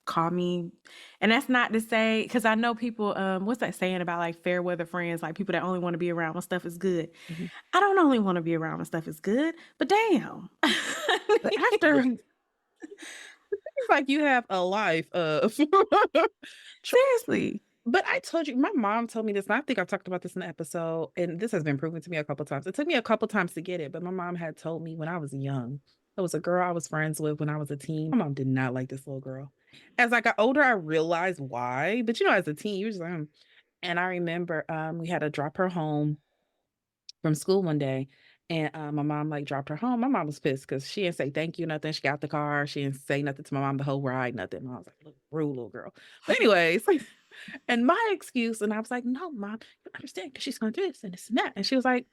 Call me, and that's not to say because I know people. What's that saying about like fair weather friends, like people that only want to be around when stuff is good. Mhm. I don't only want to be around when stuff is good, but damn, But after it's like you have a life of seriously. but I told you, my mom told me this, and I think I've talked about this in the episode, and this has been proven to me a couple times. It took me a couple times to get it, but my mom had told me when I was young. There was a girl I was friends with when I was a teen. My mom did not like this little girl. As I got older, I realized why. But as a teen, you're just like, And I remember we had to drop her home from school one day. And my mom like dropped her home. My mom was pissed because she didn't say thank you, nothing. She got out the car. She didn't say nothing to my mom the whole ride, nothing. And I was like, look, rude little girl. But anyways, and my excuse, and I was like, "No, mom, you understand because she's going through this and this and that." And she was like,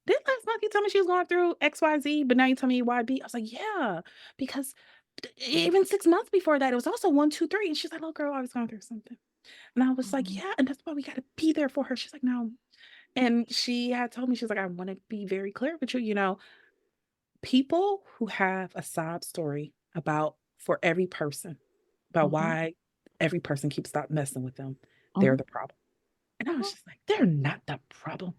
"Didn't last month you tell me she was going through XYZ, but now you tell me YB?" I was like, "Yeah, because even 6 months before that, it was also one, two, three." And she's like, "Little girl always going through something." And I was like, Mhm, "Yeah, and that's why we got to be there for her." She's like, "No." And she had told me, she's like, "I want to be very clear with you. People who have a sob story about for every person about mhm, why every person keeps stop messing with them, they're mhm, the problem." And I was mhm, just like, "They're not the problem.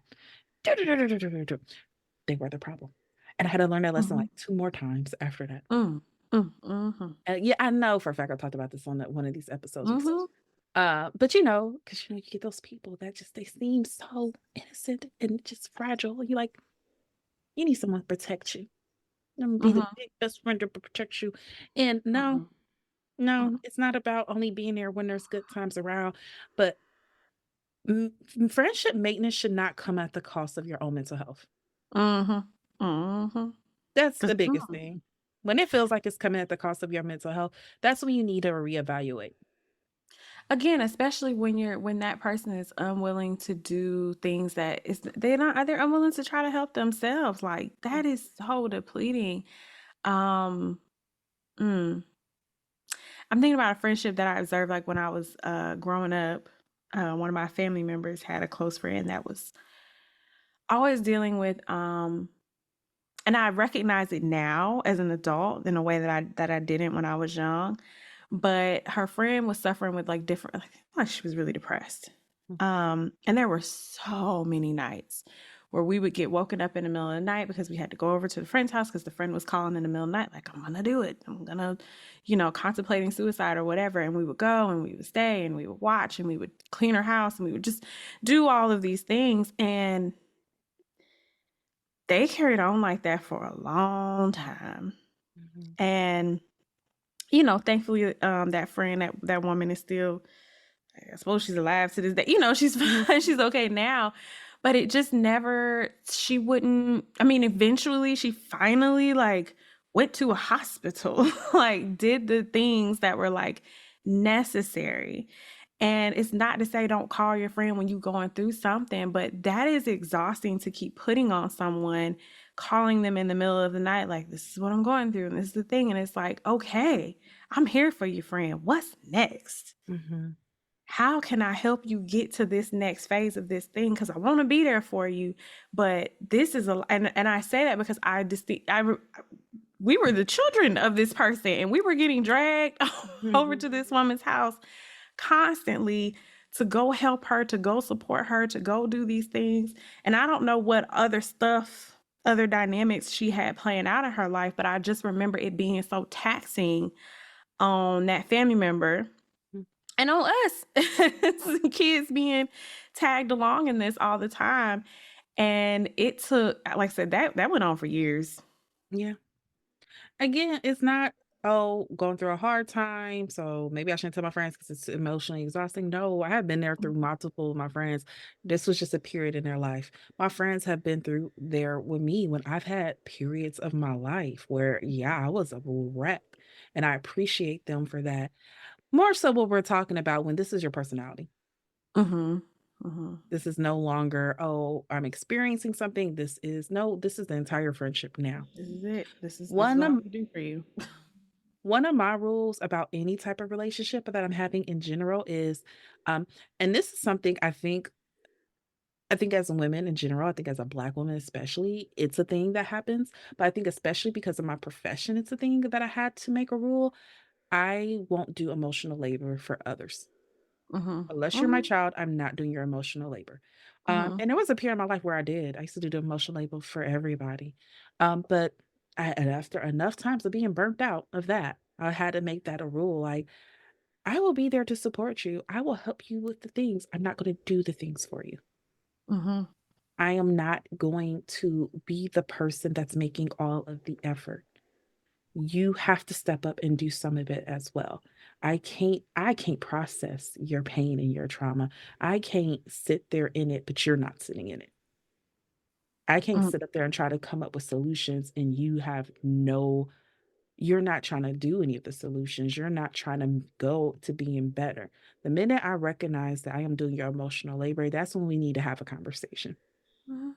They were the problem." And I had to learn that lesson mhm, like 2 more times after that. mm. Mhm. Yeah, I know for a fact I talked about this on one of these episodes before. Mhm. But you know, because you get those people that just they seem so innocent and just fragile. You like you need someone to protect you. I'm gonna be the Mhm. big best friend to protect you. And no, Mhm. no, it's not about only being there when there's good times around, but friendship maintenance should not come at the cost of your own mental health. Mhm. Mhm. That's 'Cause the biggest thing. When it feels like it's coming at the cost of your mental health, that's when you need to reevaluate. again, especially when that person is unwilling to do things that is they're unwilling to try to help themselves, like, that is so depleting. Um, mm. I'm thinking about a friendship that I observed, like, when I was, growing up. One of my family members had a close friend that was always dealing with, and I recognize it now as an adult in a way that I didn't when I was young. But her friend was suffering with like different like she was really depressed. And there were so many nights where we would get woken up in the middle of the night because we had to go over to the friend's house because the friend was calling in the middle of the night, like, I'm gonna do it. I'm gonna, contemplating suicide or whatever. And we would go and we would stay and we would watch and we would clean her house and we would just do all of these things. And they carried on like that for a long time. Mhm, And, thankfully, that friend, that woman is still, I suppose she's alive to this day. She's mhm, fine, she's okay now. But it just never she wouldn't I mean, eventually she finally like went to a hospital, like did the things that were like necessary. And it's not to say don't call your friend when you're going through something, but that is exhausting to keep putting on someone, calling them in the middle of the night, like, this is what I'm going through, and this is the thing. And it's like, okay, I'm here for you, friend. What's next? mhm, How can I help you get to this next phase of this thing? Because I want to be there for you, but this is and I say that because we were the children of this person, and we were getting dragged over mhm, to this woman's house constantly to go help her, to go support her, to go do these things. And I don't know what other stuff, other dynamics she had playing out in her life, but I just remember it being so taxing on that family member mm, and on us as kids being tagged along in this all the time. And it took, like I said, that went on for years. yeah. Again, it's not, "Oh, going through a hard time, so maybe I shouldn't tell my friends because it's emotionally exhausting." No, I have been there through multiple of my friends. This was just a period in their life. My friends have been through there with me when I've had periods of my life where, yeah, I was a wreck, and I appreciate them for that. More so what we're talking about when this is your personality. Mhm. Mhm. This is no longer, "Oh, I'm experiencing something." This is no, this is the entire friendship now. This is it. This is One all I of can do for you. One of my rules about any type of relationship that I'm having in general is, and this is something I think as women in general, I think as a Black woman especially, it's a thing that happens. But I think especially because of my profession, it's a thing that I had to make a rule. I won't do emotional labor for others. Mhm. Unless you're my Mhm. child, I'm not doing your emotional labor. Mhm. And there was a period in my life where I did. I used to do the emotional labor for everybody. But and after enough times of being burnt out of that, I had to make that a rule. Like, I will be there to support you. I will help you with the things. I'm not going to do the things for you. Mhm. I am not going to be the person that's making all of the effort. You have to step up and do some of it as well. I can't process your pain and your trauma. I can't sit there in it, but you're not sitting in it. I can't Mhm. sit up there and try to come up with solutions and you're not trying to do any of the solutions. You're not trying to go to being better. The minute I recognize that I am doing your emotional labor, that's when we need to have a conversation. Mhm.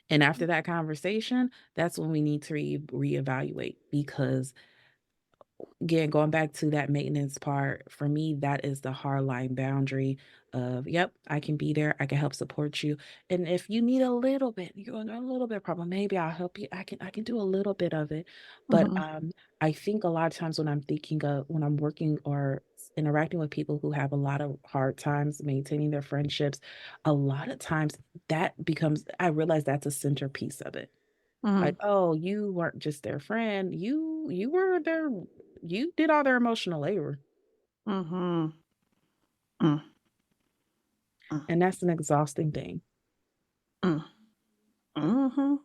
And after that conversation, that's when we need to reevaluate because again, going back to that maintenance part, for me, that is the hard line boundary of, yep, I can be there. I can help support you. And if you need a little bit, you're under a little bit of problem, maybe I'll help you. I can do a little bit of it. But Mhm. I think a lot of times when I'm working or interacting with people who have a lot of hard times maintaining their friendships, a lot of times I realize that's a centerpiece of it. Like, Mhm. "Oh, you weren't just their friend, you were their you did all their emotional labor, Mhm. Mm, mm, and that's an exhausting thing. mm, mhm.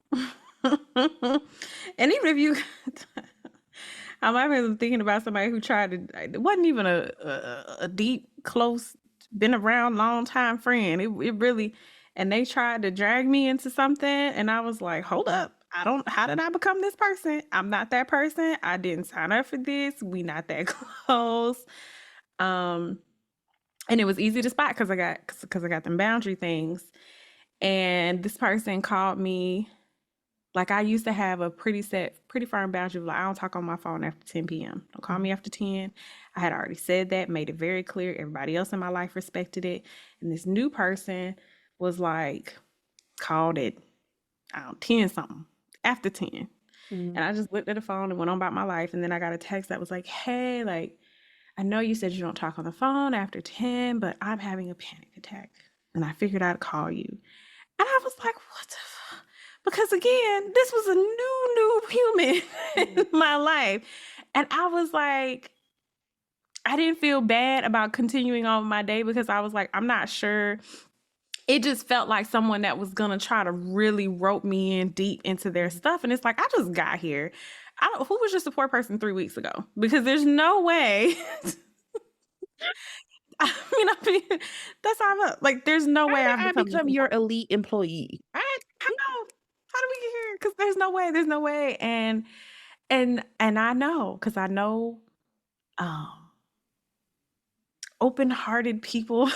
And even if you I'm even thinking about somebody who tried to it wasn't even a deep, close, been around long time friend. It really and they tried to drag me into something and I was like, "Hold up. I don't how did I become this person? I'm not that person. I didn't sign up for this. We not that close." Um and it was easy to spot because I got them boundary things. And this person called me like I used to have a pretty firm boundary of like I don't talk on my phone after 10 p.m. Don't call me Mhm, after 10. I had already said that, made it very clear. Everybody else in my life respected it. And this new person was like called it, I don't know, 10 something, after 10. mhm, And I just looked at the phone and went on about my life. And then I got a text that was like, hey, like, I know you said you don't talk on the phone after 10, but I'm having a panic attack. And I figured I'd call you. And I was like, what the fuck? Because again, this was a new human mhm, in my life. And I was like, I didn't feel bad about continuing on with my day because I was like, I'm not sure. It just felt like someone that was gonna try to really rope me in deep into their mhm. stuff. And it's like, I just got here. I don't, who was your support person 3 weeks ago? Because there's no way. I mean, that's how I'm like. There's no How way did I've I become this become your important. elite employee? I know. How did we get here? Because there's no way. And I know because I know um, open-hearted people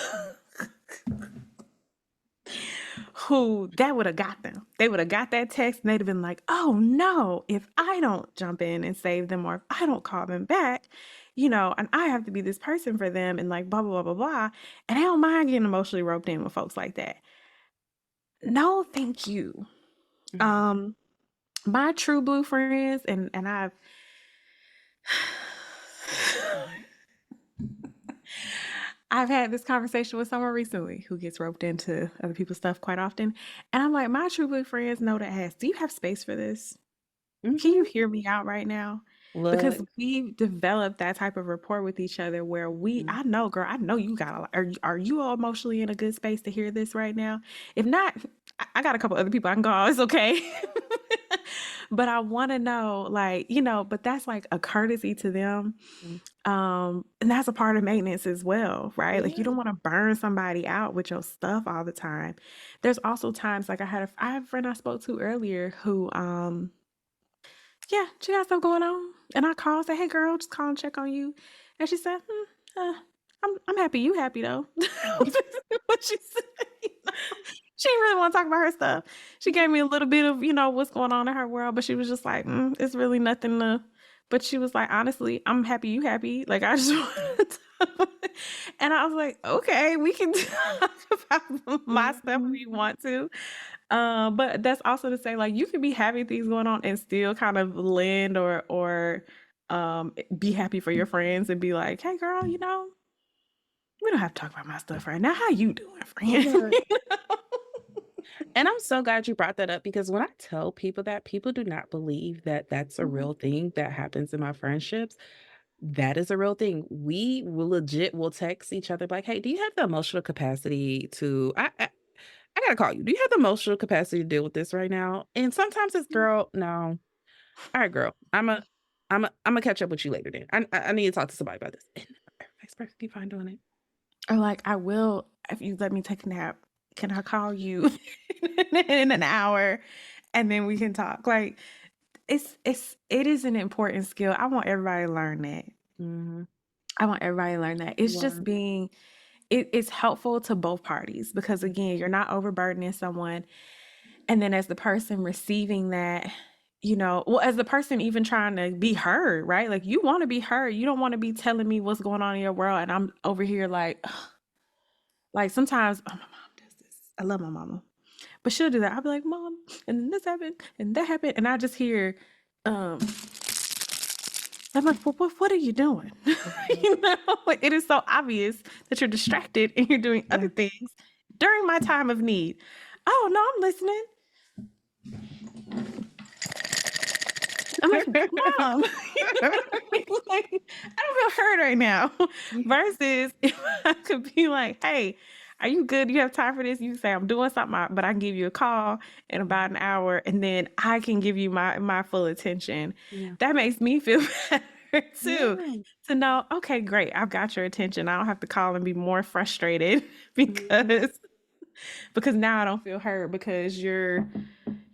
who that would have got them. They would have got that text and they'd have been like, "Oh no, if I don't jump in and save them or if I don't call them back, and I have to be this person for them and like blah blah blah blah blah." And I don't mind getting emotionally roped in with folks like that. No, thank you. Mhm, Um, my true blue friends, and I've had this conversation with someone recently who gets roped into other people's stuff quite often, and I'm like, my true blue friends know to ask, "Do you have space for this? Can you mhm. hear me out right now?" Because Look, we've developed that type of rapport with each other where mhm, I know, girl, I know you got a lot. Are you all emotionally in a good space to hear this right now? If not, I got a couple other people I can call. It's okay. But I want to know, like, but that's like a courtesy to them. mhm. And that's a part of maintenance as well, right? Like you Yeah. don't want to burn somebody out with your stuff all the time. There's also times like I had a friend I spoke to earlier who yeah, she got stuff going on. And I called, say, "Hey girl, just call and check on you." And she said, I'm happy you happy though." What she said, you know? She didn't really want to talk about her stuff. She gave me a little bit of, what's going on in her world, but she was just like, it's really nothing to but she was like, honestly, I'm happy you happy. Like I just want to and I was like, okay, we can talk about my stuff if Mhm. you want to. But that's also to say, like, you could be having things going on and still kind of lend or be happy for your friends and be like, "Hey, girl, we don't have to talk about my stuff right now. How you doing, friend?" Look, You know? and I'm so glad you brought that up because when I tell people that, people do not believe that that's a Mhm. real thing that happens in my friendships. That is a real thing. We will text each other like, "Hey, do you have the emotional capacity to I gotta call you. Do you have the emotional capacity to deal with this right now?" And sometimes it's, "Girl, no. All right, girl. Imma catch up with you later then. I need to talk to somebody about this." And everybody's perfectly fine doing it. Or like, "I will if you let me take a nap. Can I call you in an hour and then we can talk?" Like, it is an important skill. I want everybody to learn that. Mhm. I want everybody to learn that. It's just Learn. it's helpful to both parties because Mhm. again, you're not overburdening someone. And then as the person receiving that, well, as the person even trying to be heard, right? Like you want to be heard. You don't want to be telling me what's going on in your world. And I'm over here like, like sometimes, oh, my mom does this. I love my mama, but she'll do that. I'll be like, "Mom, and this happened and that happened." And I just hear, um, I'm like, what are you doing? Mhm. It is so obvious that you're distracted and you're doing other Yeah. things during my time of need. Oh, no, I'm listening. I'm like, "Mom," you know what I mean? Like, I don't feel hurt right now. Yeah, Versus if I could be like, "Hey, are you good? You have time for this?" You say, "I'm doing something, but I can give you a call in about an hour, and then I can give you my full attention." yeah, That makes me feel better too, yeah. to know, "Okay, great. I've got your attention. I don't have to call and be more frustrated Mhm. because now I don't feel hurt because you're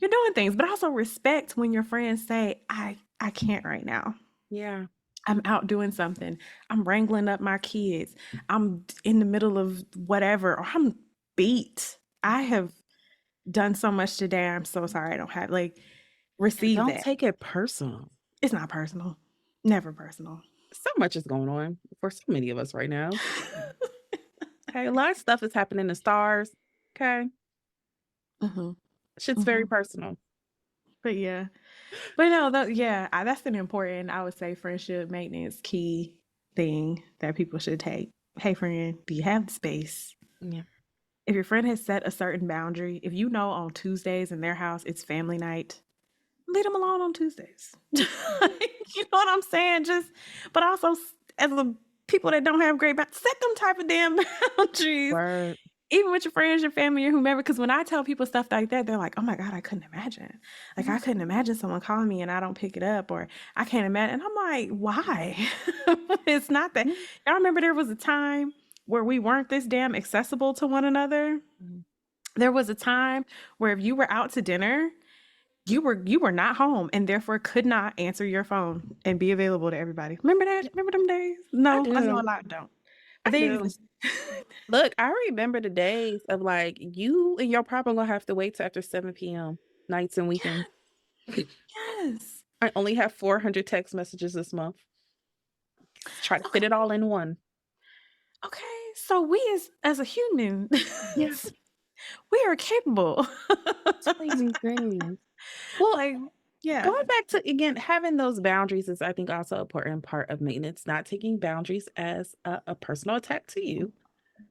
doing things." But also respect when your friends say, I can't right now. Yeah, I'm out doing something. I'm wrangling up my kids. I'm in the middle of whatever, or I'm beat. I have done so much today. I'm so sorry I don't have like and receive don't that. take it personal. It's not personal. Never personal. So much is going on for so many of us right now. Okay, a lot of stuff is happening in the stars. Okay, hmm shit's very hmm personal. But yeah. But no, yeah, that's an important, I would say, friendship maintenance key thing that people should take. Hey, friend, do you have the space? Yeah. If your friend has set a certain boundary, if you know on Tuesdays in their house it's family night, leave them alone on Tuesdays. You know what I'm saying? Just, but also as the people that don't have great boundaries, set them type of damn boundaries Word. even with your friends, your family, or whomever, because when I tell people stuff like that, they're like, "Oh my god, I couldn't imagine. Like, I Mhm. couldn't imagine someone calling me and I don't pick it up, or I can't imagine." And I'm like, "Why?" It's not that. Mhm. Y'all remember there was a time where we weren't this damn accessible to one another? Mhm. There was a time where if you were out to dinner, you were not home and therefore could not answer your phone and be available to everybody. Remember that? Yeah, Remember them days? I No, I know a do. lot don't. I But they do. exist. Look, I remember the days of like you and your partner gonna have to wait till after 7 p.m. nights and weekends. Yes. I only have 400 text messages this month. Try to fit it all in one. Okay, so we as a human, Yeah, we are capable. it's crazy things. Well, Like, yeah. going back to again, having those boundaries is I think also an important part of maintenance, not taking boundaries as a personal attack to you,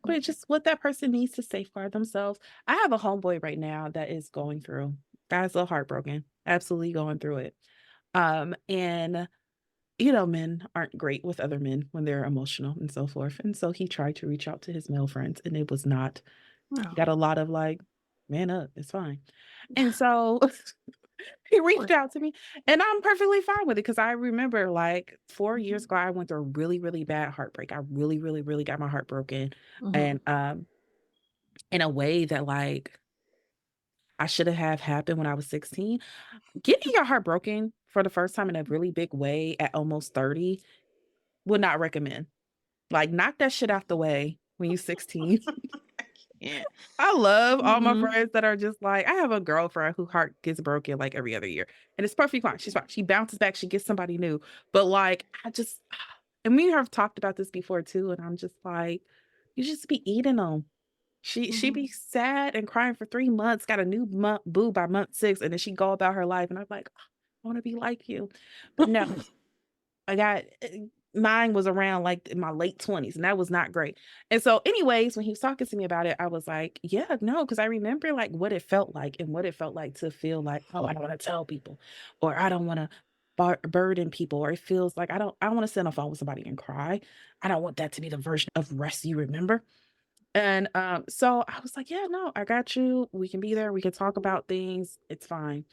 but it's just what that person needs to safeguard themselves. I have a homeboy right now that is going through, guy's a little heartbroken, absolutely going through it. And men aren't great with other men when they're emotional and so forth. And so he tried to reach out to his male friends and it was not, he No. got a lot of like, man up, it's fine. And so he reached out to me and I'm perfectly fine with it because I remember like 4 years Mhm, ago, I went through a really, really bad heartbreak. I really, really, really got my heart broken. mhm, And in a way that like I should have happened when I was 16. Getting your heart broken for the first time in a really big way at almost 30 would not recommend. Like, knock that shit out the way when you're 16. yeah. I love all my Mhm, friends that are just like I have a girlfriend who heart gets broken like every other year, and it's perfectly fine. She's fine. She bounces back, she gets somebody new. But like, I just and we have talked about this before too, and I'm just like, you just be eating them. She mhm. be sad and crying for 3 months, got a new boo by month 6, and then she go about her life, and I'm like, I want to be like you, but no. I got mine was around like in my late 20s and that was not great. And so anyways, when he was talking to me about it, I was like, yeah, no, because I remember like what it felt like and what it felt like to feel like, oh, I don't want to tell people or I don't want to burden people or it feels like I don't want to sit on the phone with somebody and cry. I don't want that to be the version of rest you remember. And so I was like, yeah, no, I got you. We can be there. We can talk about things. It's fine.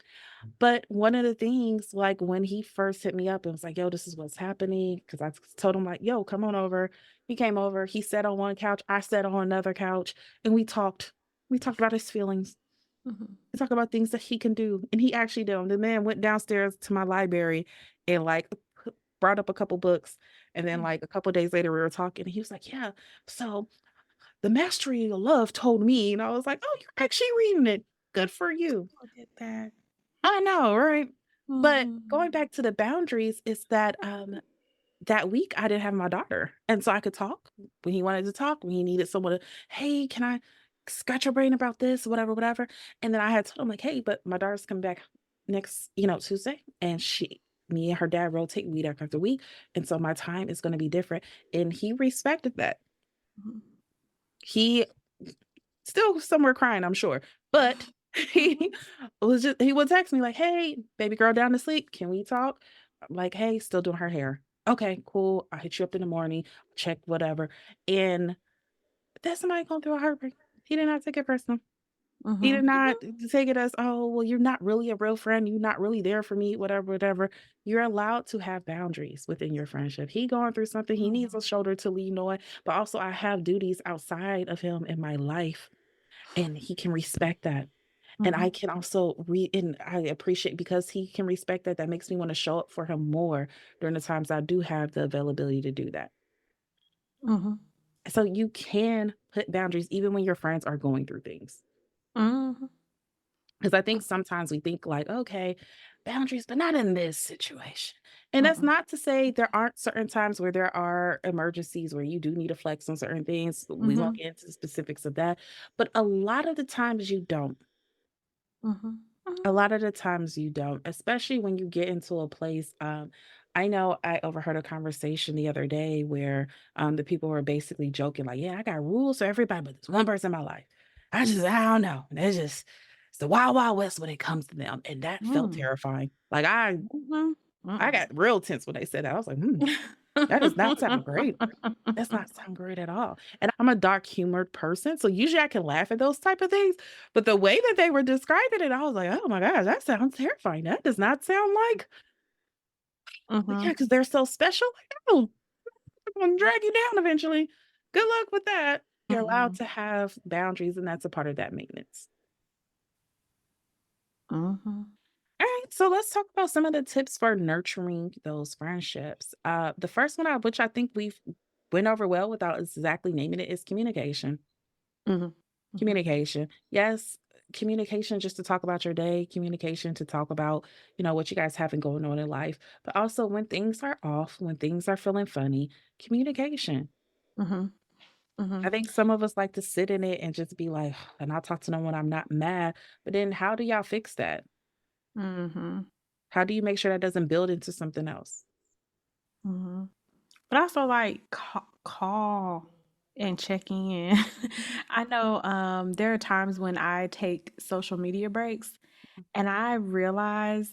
But one of the things, like, when he first hit me up and was like, "Yo, this is what's happening," because I told him, like, "Yo, come on over." He came over, he sat on one couch, I sat on another couch, and we talked. We talked about his feelings. Mhm, We talked about things that he can do, and he actually did 'em. The man went downstairs to my library and, like, brought up a couple books, and then, mhm. like, a couple days later, we were talking, and he was like, "Yeah, so the Mastery of Love told me," and I was like, "Oh, you're actually reading it. Good for you." Look at that. I know, right? But going Mhm. back to the boundaries is that, that week I didn't have my daughter, and so I could talk when he wanted to talk, when he needed someone to, "Hey, can I scratch your brain about this?" Whatever, whatever, and then I had told him like, "Hey, but my daughter's coming back next, Tuesday, and me and her dad rotate week after week, and so my time is gonna be different," and he respected that. Mhm. He still somewhere crying, I'm sure, but He he would text me like, "Hey, baby girl down to sleep. Can we talk?" I'm like, "Hey, still doing her hair." "Okay, cool. I'll hit you up in the morning, check whatever." And that's somebody going through a heartbreak. He did not take it personal. He did Mhm. not take it as, "Oh, well, you're not really a real friend. You're not really there for me," whatever, whatever. You're allowed to have boundaries within your friendship. He going through something. He needs a Mhm. shoulder to lean on, but also I have duties outside of him in my life, and he can respect that. And I Mhm. can also and I appreciate because he can respect that, that makes me wanna show up for him more during the times I do have the availability to do that. Mhm. So you can put boundaries even when your friends are going through things. Mhm. 'Cause I think sometimes we think like, "Okay, boundaries, but not in this situation." And that's Mm-mm. not to say there aren't certain times where there are emergencies where you do need to flex on certain things. We won't Mhm. get into the specifics of that, but a lot of the times you don't. Mhm. Mhm. A lot of the times you don't, especially when you get into a place, I know I overheard a conversation the other day where, the people were basically joking like, "Yeah, I got rules for everybody, but there's one person in my life. I don't know. It's the wild, wild west when it comes to them." And that felt Mm. terrifying. Like, Mhm. I Mm-mm. got real tense when they said that. I was like, "Hmm, that does not sound great. That's not sound great at all." And I'm a dark humored person, so usually I can laugh at those type of things, but the way that they were describing it, I was like, "Oh my gosh, that sounds terrifying. That does not sound like." Yeah, Mhm. because 'cause they're so special, like, "Oh, they're gonna drag you down eventually. Good luck with that." You're allowed Mhm. to have boundaries, and that's a part of that maintenance. Mhm. Alright, so let's talk about some of the tips for nurturing those friendships. The first one, which I think we've went over well without exactly naming it, is communication. Mhm. Mhm. Communication. Yes, communication just to talk about your day, communication to talk about, what you guys having going on in life, but also when things are off, when things are feeling funny, communication. Mhm. I Mhm. think some of us like to sit in it and just be like, and I'll talk to them when I'm not mad. But then how do y'all fix that? Mhm. How do you make sure that doesn't build into something else? Mhm. But also, like, call and check in. Mhm. I know, there are times when I take social media breaks, and I realize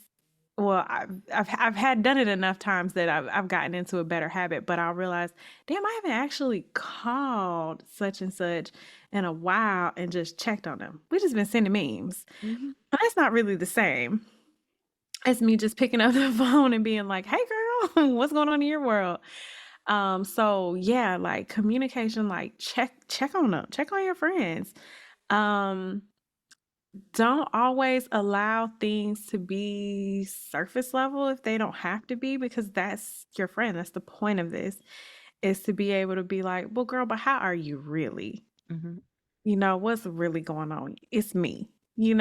well, I've had done it enough times that I've gotten into a better habit, but I'll realize, "Damn, I haven't actually called such and such in a while and just checked on them. We just been sending memes." Mhm. But that's not really the same as me just picking up the phone and being like, "Hey, girl, what's going on in your world?" So yeah, like communication, like check on them, check on your friends. Um, don't always allow things to be surface level if they don't have to be, because that's your friend. That's the point of this, is to be able to be like, well, girl, but how are you really? Mhm. What's really going on? It's me. You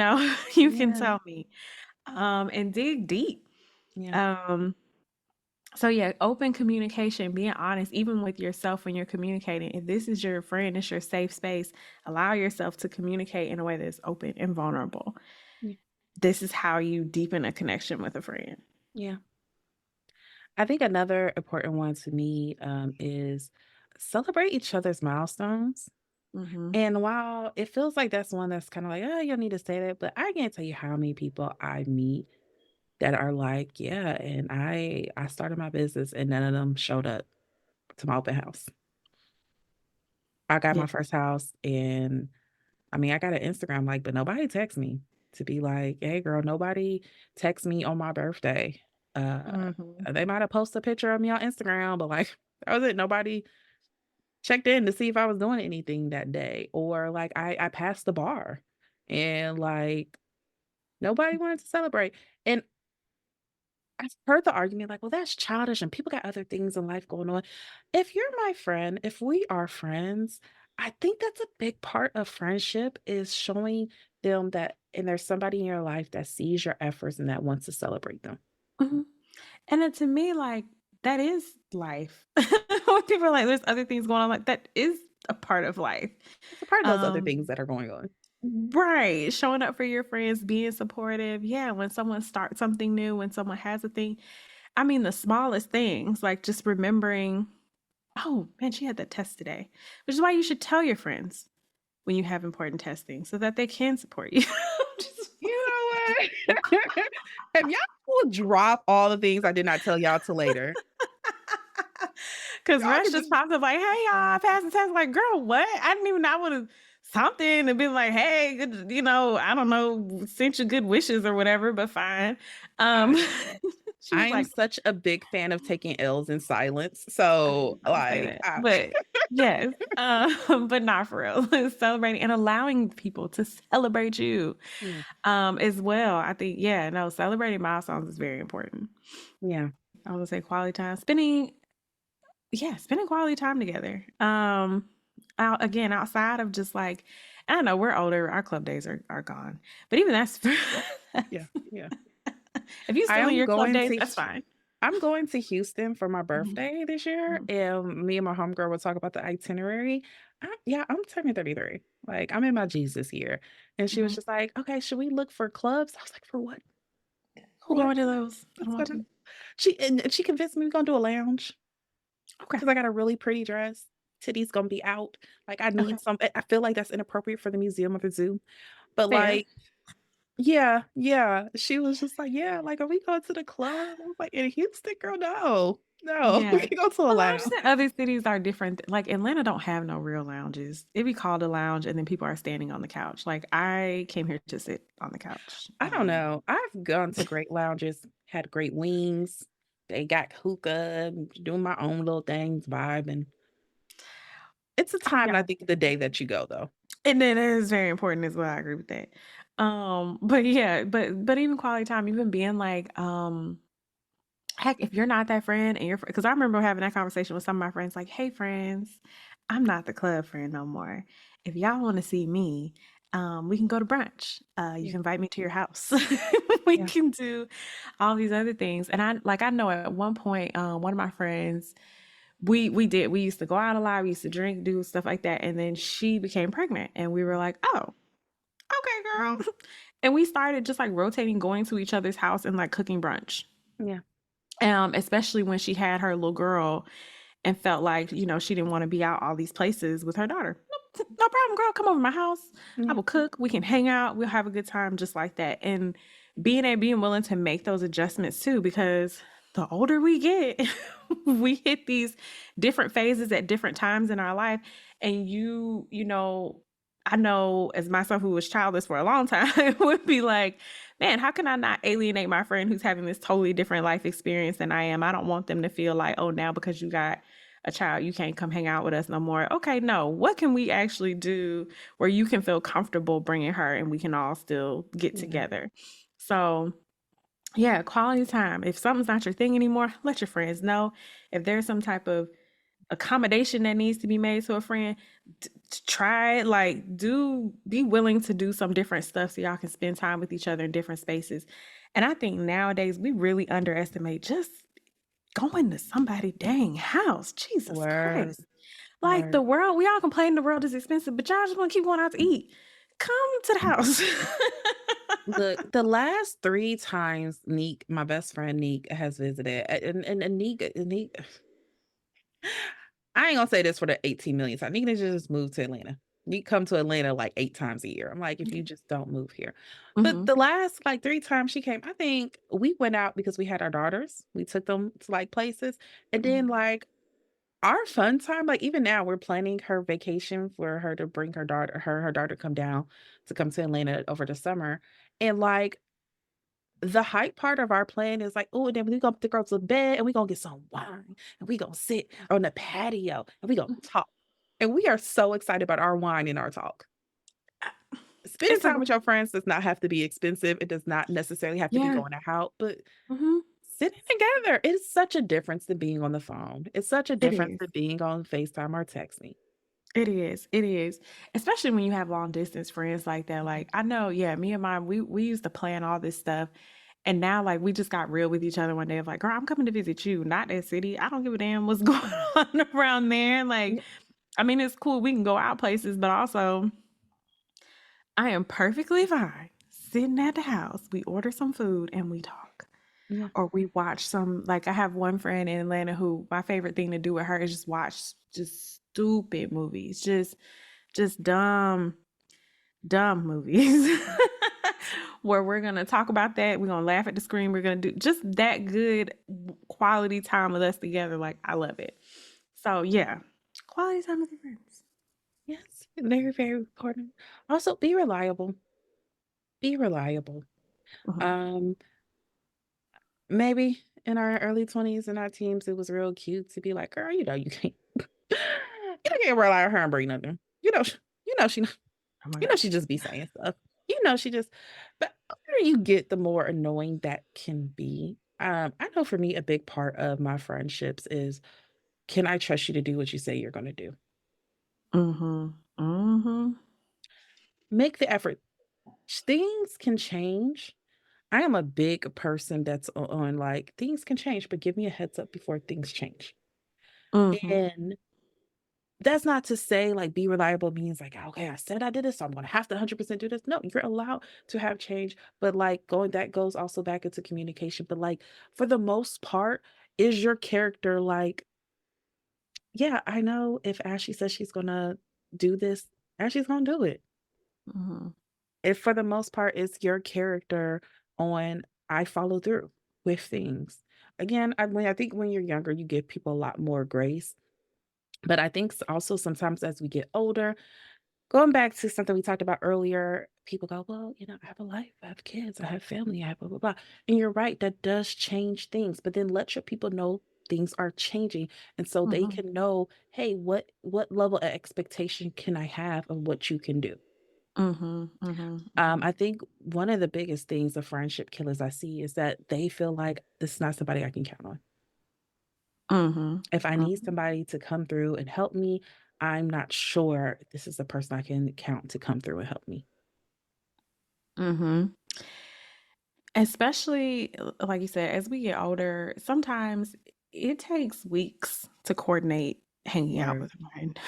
can Yeah. tell me. And dig deep. Yeah. Um, So yeah, open communication, being honest, even with yourself when you're communicating. If this is your friend, it's your safe space. Allow yourself to communicate in a way that's open and vulnerable. Yeah. This is how you deepen a connection with a friend. Yeah. I think another important one to me, is celebrate each other's milestones. Mhm. And while it feels like that's one that's kind of like, oh, you'll need to say that, but I can't tell you how many people I meet that are like, yeah, and I started my business and none of them showed up to my open house. I got Yeah. my first house and I mean, I got an Instagram like, but nobody texts me to be like, hey girl, nobody texts me on my birthday. Uh Mhm. they might have posted a picture of me on Instagram, but like that was it. Nobody checked in to see if I was doing anything that day. Or like I passed the bar and like nobody wanted to celebrate. And I've heard the argument like, well, that's childish and people got other things in life going on. If you're my friend, if we are friends, I think that's a big part of friendship is showing them that and there's somebody in your life that sees your efforts and that wants to celebrate them. Mhm. And then to me, like, that is life. When people are like, there's other things going on, like that is a part of life. It's a part of those other Um, things that are going on. right. Showing up for your friends, being supportive. Yeah, when someone starts something new, when someone has a thing. I mean, the smallest things, like just remembering, oh man, she had that test today, which is why you should tell your friends when you have important testing so that they can support you. You know what? If y'all will drop all the things I did not tell y'all till later, Cause y'all Rush can just just popped up like, "Hey y'all, passing test." Like, girl, what? I didn't even know I would have something and been like, "Hey, good," I don't know, sent you good wishes or whatever, but fine. I Um, she I was am like, such a big fan of taking L's in silence, I so, mean, don't say like, that, I but yes, but not for real. Celebrating and allowing people to celebrate you, yeah, as well. I think, yeah, no, celebrating milestones is very important. yeah, I was gonna say quality time, spending quality time together. Out again outside of just like, I don't know, we're older, our club days are gone, but even that's, yeah, yeah. if you I still in am your club going days, to that's fine. I'm going to Houston for my Mhm, birthday this year, mhm, and me and my homegirl will talk about the itinerary. Yeah, I'm turning 33. Like, I'm in my Jesus year. And she was mhm. just like, "Okay, should we look for clubs?" I was like, "For what? For Who what?" going to those? I don't What's want gonna to. she convinced me we're gonna do a lounge Okay, because I got a really pretty dress. Titty's gonna be out. Like, I okay, need some I feel like that's inappropriate for the museum or the zoo. But, fair. like, yeah, yeah. She was just like, "Yeah, like, are we going to the club?" I was like, "In Houston, girl, no. No, we Yeah. can go to a Well, I lounge." understand other cities are different. Like Atlanta don't have no real lounges. It be called a lounge, and then people are standing on the couch. Like I came here to sit on the couch. I don't know. I've gone to great lounges, had great wings. They got hookah, doing my own little things, vibing. It's a I time, I got think, the day that you go, though. And then it is very important as well. I agree with that. But yeah, but even quality time, even being like, heck, if you're not that friend and you're, because I remember having that conversation with some of my friends, like, hey friends, I'm not the club friend no more. If y'all want to see me, we can go to brunch. You Yeah, can invite me to your house. We yeah, can do all these other things. And I know at one point, one of my friends, we used to go out a lot, we used to drink, do stuff like that, and then she became pregnant, and we were like, oh, okay, girl. And we started just like rotating going to each other's house and like cooking brunch. yeah, Especially when she had her little girl and felt like, she didn't want to be out all these places with her daughter. No problem, girl. Come over to my house. I yeah, will cook. We can hang out. We'll have a good time just like that. And being willing to make those adjustments too, because the older we get, we hit these different phases at different times in our life. And I know as myself who was childless for a long time would be like, man, how can I not alienate my friend who's having this totally different life experience than I am? I don't want them to feel like, oh, now because you got a child, you can't come hang out with us no more. Okay, no. What can we actually do where you can feel comfortable bringing her and we can all still get yeah, together? So, yeah, quality time. If something's not your thing anymore, let your friends know. If there's some type of accommodation that needs to be made to a friend, try it. Like, do be willing to do some different stuff so y'all can spend time with each other in different spaces. And I think nowadays we really underestimate just going to somebody dang house. Jesus word, Christ. Like the word. world, we all complain the world is expensive, but y'all just want to keep going out to eat. Come to the house. Look, the last 3 times Neek, my best friend Neek, has visited, and Neek I ain't gonna say this for the 18 millionth time. Neek needs to just move to Atlanta. Neek come to Atlanta, like, 8 times a year. I'm like, "If you just don't move here." But Hmm. the last, like, 3 times she came, I think we went out because we had our daughters. We took them to, like, places, and then, Hmm. like, our fun time, like, even now, we're planning her vacation for her to bring her daughter come down to come to Atlanta over the summer, and, like, the hype part of our plan is like, "Oh, and then we gonna go to bed, and we gonna get some wine, and we gonna sit on the patio, and we gonna talk." And we are so excited about our wine and our talk. Spending It's a time with your friends does not have to be expensive. It does not necessarily have to be Yeah. going out, but Hmm. sitting together is such a difference than being on the phone. It's such a It difference is. than being on FaceTime or texting. It is. It is. Especially when you have long distance friends like that. Mhm. Like I know, yeah, me and mine, we used to plan all this stuff. And now like we just got real with each other one day of like, girl, I'm coming to visit you, not that city. I don't give a damn what's going on around there. Like, Yeah, I mean, it's cool. We can go out places, but also I am perfectly fine sitting at the house. We order some food and we talk. yeah, Or we watch some, like I have one friend in Atlanta who my favorite thing to do with her is just watch just stupid movies. Just dumb, dumb movies. where we're gonna talk about that. We're gonna laugh at the screen. We're gonna do just that good quality time with us together. Like I love it. So yeah, quality time with your friends. Yes, very, very important. Also, be reliable. Be reliable. Mhm. Um, maybe in our early 20s and our teens, it was real cute to be like, girl, you can't you can't rely on her and bring nothing. You know she Oh my you know god. she just be saying stuff. You know she just but the older you get, the more annoying that can be. I know for me, a big part of my friendships is can I trust you to do what you say you're gonna do? Mhm. Mhm. Make the effort. Things can change. I am a big person that's on like things can change, but give me a heads up before things change. Mhm. And that's not to say like be reliable means like, okay, I said I did this, so I'm gonna have to 100% do this. No, you're allowed to have change, but like going that goes also back into communication. But like for the most part, is your character like, yeah, I know if Ashley says she's gonna do this, Ashley's gonna do it. Mhm. If for the most part, it's your character on I follow through with things. Again, I think when you're younger, you give people a lot more grace. But I think also sometimes as we get older, going back to something we talked about earlier, people go, well, I have a life, I have kids, I have family, I have blah, blah, blah. And you're right, that does change things. But then let your people know things are changing. And so they Mhm. can know, hey, what level of expectation can I have of what you can do? Mhm. Mhm. Mhm. I think one of the biggest things of friendship killers I see is that they feel like this is not somebody I can count on. Mhm. If I need Mhm. somebody to come through and help me, I'm not sure this is the person I can count to come through and help me. Mhm. Especially, like you said, as we get older, sometimes it takes weeks to coordinate hanging out Right. with a friend.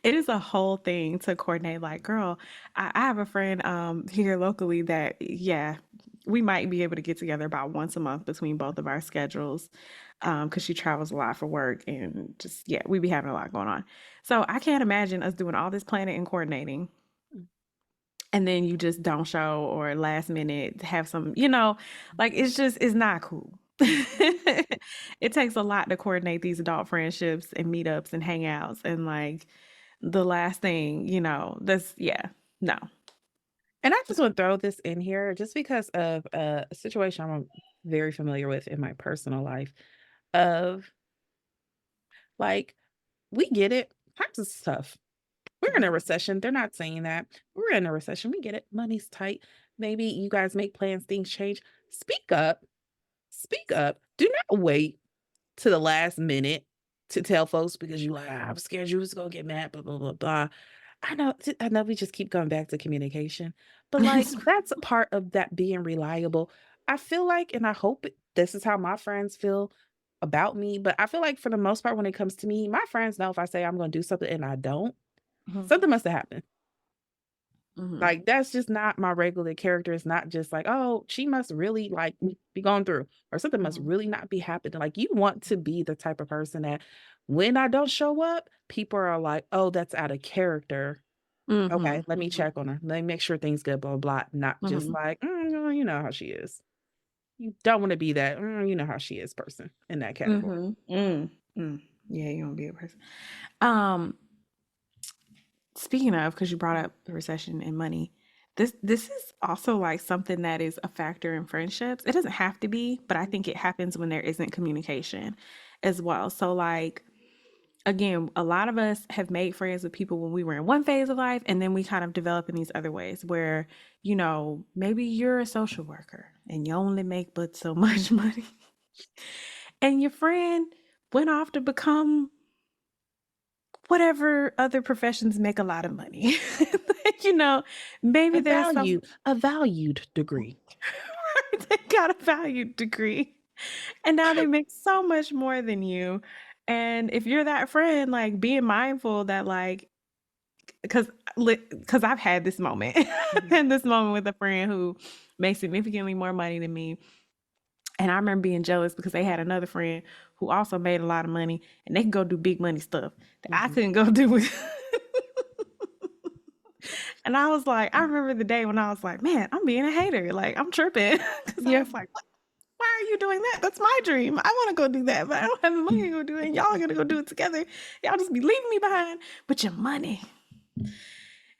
It is a whole thing to coordinate. Like, girl, I have a friend here locally that, yeah, we might be able to get together about once a month between both of our schedules, because she travels a lot for work and just yeah, we be having a lot going on. So I can't imagine us doing all this planning and coordinating Mm, and then you just don't show or last minute have some, like it's not cool. It takes a lot to coordinate these adult friendships and meetups and hangouts and like the last thing, that's yeah, no. And I just want to throw this in here just because of a situation I'm very familiar with in my personal life of like, we get it. Times is tough. We're in a Mhm. recession. They're not saying that. We're in a recession. We get it. Money's tight. Maybe you guys make plans, things change. Speak up. Speak up. Do not wait to the last minute to tell folks because you like, "Ah, I'm scared you was gonna get mad, blah, blah, blah, blah." I know we just keep going back to communication, but like that's a part of that being reliable. I feel like, and I hope this is how my friends feel about me, but I feel like for the most part, when it comes to me, my friends know if I say I'm gonna do something and I don't, Mhm. something must have happened. Mhm. Like, that's just not my regular character. It's not just like, "Oh, she must really, like, be going through," or something must Mhm. really not be happening. Like, you want to be the type of person that when I don't show up, people are like, "Oh, that's out of character. Okay, Mhm. let me Mhm. check on her. Let me make sure things good, blah, blah," blah. Not just Mhm. like, well, you know how she is." You don't wanna be that, you know how she is person in that category. Mhm. Mm. Mm. Yeah, you won't be a person. Um, Speaking of, because you brought up the recession and money, this is also like something that is a factor in friendships. It doesn't have to be, but I think it happens when there isn't communication as well. So like again, a lot of us have made friends with people when we were in one phase of life, and then we kind of develop in these other ways where, maybe you're a social worker and you only make but so much money, and your friend went off to become whatever other professions make a lot of money. Like, maybe there's some A valued degree. they got a valued degree and now they make so much more than you. And if you're that friend, like being mindful that like because because I've had this moment Mhm, and this moment with a friend who makes significantly more money than me. And I remember being jealous because they had another friend who also made a lot of money and they could go do big money stuff that I mhm. couldn't go do with. And I was like, I remember the day when I was like, "Man, I'm being a hater, like, I'm tripping," because I Yeah. was like, "What? Why are you doing that? That's my dream. I wanna go do that, but I don't have the money to go do it, and y'all are gonna go do it together. Y'all just be leaving me behind with your money."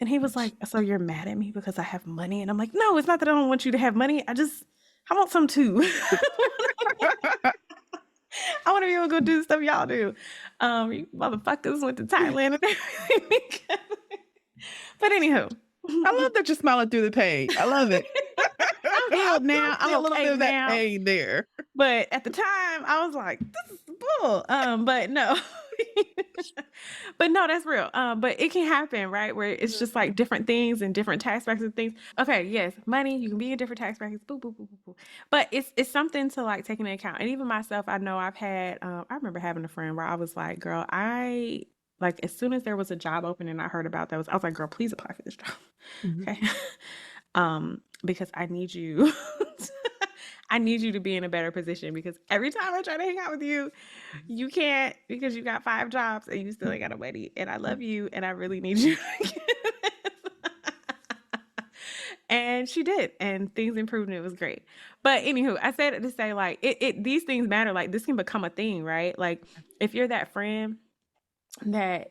And he was like, "So you're mad at me because I have money?" And I'm like, "No, it's not that I don't want you to have money. I want some too." I wanna be able to go do the stuff y'all do. You motherfuckers went to Thailand and everything together. But anywho, I love that you're smiling through the pain. I love it. I'm I healed still now. see I'm a little okay bit of that now. pain there. But at the time, I was like, "This is bull." But no. But no, that's real. But it can happen, right? Where it's Mhm, just like different things and different tax brackets and things. Okay, yes, money, you can be in different tax brackets, boo, boo, boo, boo, boo. But it's something to like take into account. And even myself, I know I've had I remember having a friend where I was like, girl, I like as soon as there was a job opening I heard about that was I was like, girl, please apply for this job. mhm. Okay. Because I need you I need you to be in a better position because every time I try to hang out with you, you can't because you got 5 jobs and you still ain't got a wedding, and I love you, and I really need you to get this. And she did, and things improved, and it was great. But anywho, I said it to say, like, these things matter, like, this can become a thing, right? Like, if you're that friend that,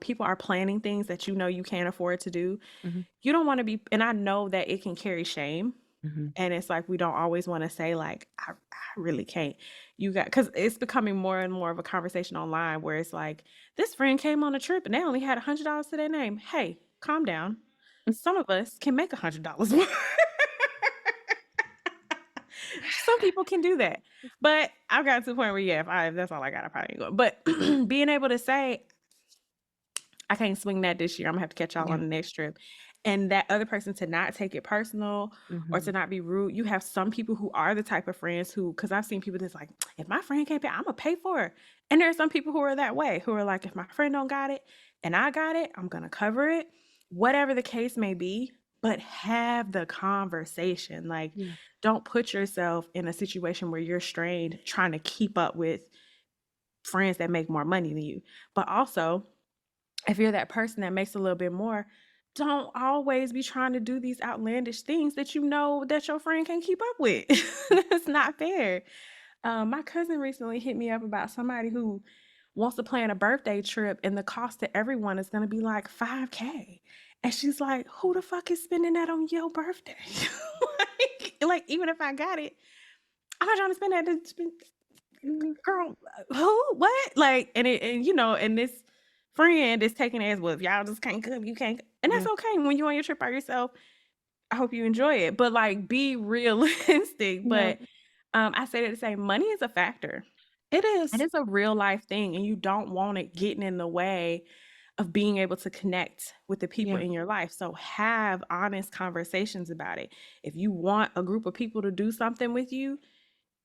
people are planning things that you can't afford to do, Mhm, you don't wanna be and I know that it can carry shame, mhm. and it's like we don't always wanna say, like, "I really can't." You got because it's becoming more and more of a conversation online where it's like, "This friend came on a trip and they only had $100 to their name." Hey, calm down. Some of us can make $100 more. Some people can do that. But I've gotten to the point where, yeah, if that's all I got, I probably ain't going. But being able to say, I can't swing that this year. I'm gonna have to catch y'all Yeah. on the next trip. And that other person to not take it personal or to Mhm. not be rude. You have some people who are the type of friends who, because I've seen people that's like, if my friend can't pay, I'm gonna pay for it. And there are some people who are that way, who are like, if my friend don't got it and I got it, I'm gonna cover it. Whatever the case may be, but have the conversation. Like, Yeah. don't put yourself in a situation where you're strained trying to keep up with friends that make more money than you. But also, if you're that person that makes a little bit more, don't always be trying to do these outlandish things that you know that your friend can't keep up with. That's not fair. My cousin recently hit me up about somebody who wants to plan a birthday trip, and the cost to everyone is going to be like 5K. And she's like, "Who the fuck is spending that on your birthday?" like, even if I got it, I'm not trying to spend that. To spend, girl, who? What? Like, and this friend is taking it as, well, if y'all just can't come, you can't. And that's Yeah. okay. When you're on your trip by yourself, I hope you enjoy it. But like, be realistic. Yeah. But I say that to say money is a factor. It And is. it's a real life thing. And you don't want it getting in the way of being able to connect with the people Yeah. in your life. So have honest conversations about it. If you want a group of people to do something with you,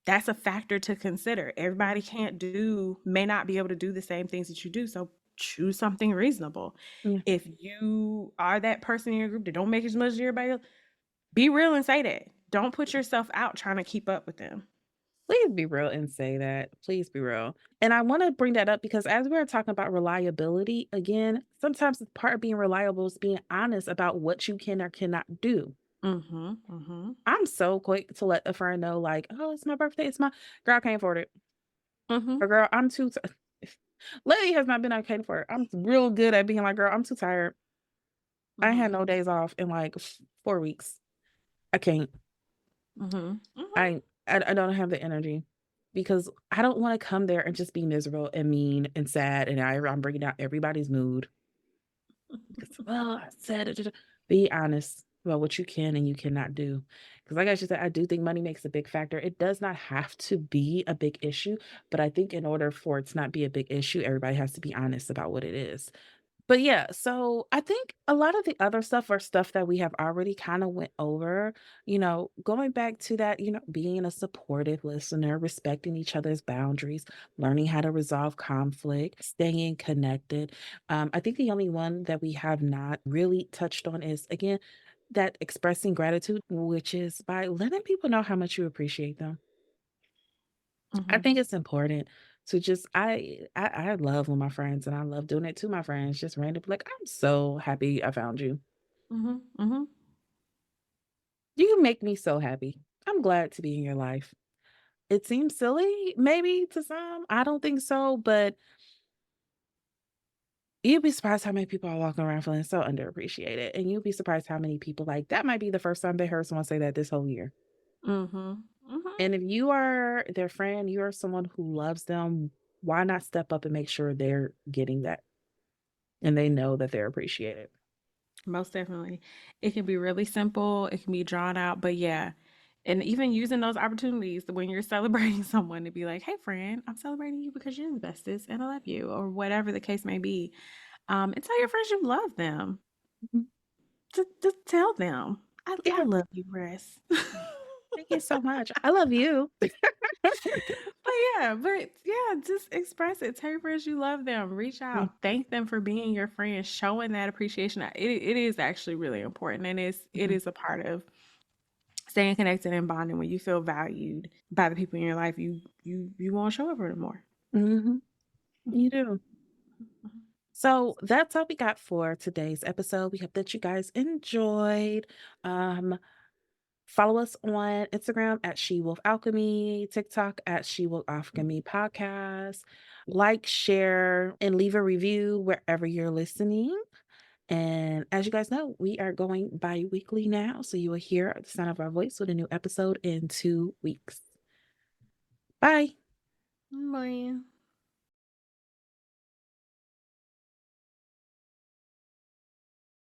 that's a factor to consider. Mhm. Everybody may not be able to do the same things that you do. So choose something reasonable. Yeah. If you are that person in your group that don't make as much as everybody else, be real and say that. Don't put yourself out trying to keep up with them. Please be real and say that. Please be real. And I wanna bring that up because as we are talking about reliability, again, sometimes the part of being reliable is being honest about what you can or cannot do. Mhm. Mhm. I'm so quick to let a friend know, like, "Oh, it's my birthday. It's my girl, I can't afford it." Mhm. Or, "Girl, I'm too t" lately has not been okay for it. I'm real good at being like, "Girl, I'm too tired. I had Mhm. no days off in, like, 4 weeks. I can't. Mhm. Mhm. I don't have the energy." Because I don't wanna come there and just be miserable and mean and sad, and I'm bringing down everybody's mood. Because, "Well, I said it." Be honest about what you can and you cannot do. Because, like I just said, I do think money makes a big factor. It does not have to be a big issue, but I think in order for it to not be a big issue, everybody has to be honest about what it is. But yeah, so I think a lot of the other stuff are stuff that we have already kind of went over, going back to that, being a supportive listener, respecting each other's boundaries, learning how to resolve conflict, staying connected. I think the only one that we have not really touched on is, again, that expressing gratitude, which is by letting people know how much you appreciate them. I Mhm. think it's important to just I love when my friends and I love doing it to my friends, just randomly like, "I'm so happy I found you." Mhm. Mhm. You make me so happy. I'm glad to be in your life. It seems silly, maybe to some. I don't think so, but you'd be surprised how many people are walking around feeling so underappreciated. And you'd be surprised how many people like that might be the first time they heard someone say that this whole year. Mhm. Mhm. And if you are their friend, you are someone who loves them, why not step up and make sure they're getting that and they know that they're appreciated? Most definitely. It can be really simple, it can be drawn out, but yeah. And even using those opportunities when you're celebrating someone to be like, "Hey friend, I'm celebrating you because you're the bestest and I love you," or whatever the case may be. And tell your friends you love them. Mhm. Just tell them. I Yeah, love you, Chris. thank you so much. I love you. But yeah, just express it. Tell your friends you love them. Reach Mm, out. Thank them for being your friend, showing that appreciation. It is actually really important, and it mhm, is a part of staying connected and bonding. When you feel valued by the people in your life, you want to show up for them more. mhm. You do. So that's all we got for today's episode. We hope that you guys enjoyed. Um, Follow us on Instagram at She Wolf Alchemy, TikTok at She Wolf Alchemy Podcast. Like, share, and leave a review wherever you're listening. And as you guys know, we are going bi weekly now. So you will hear the sound of our voice with a new episode in 2 weeks. Bye. Bye.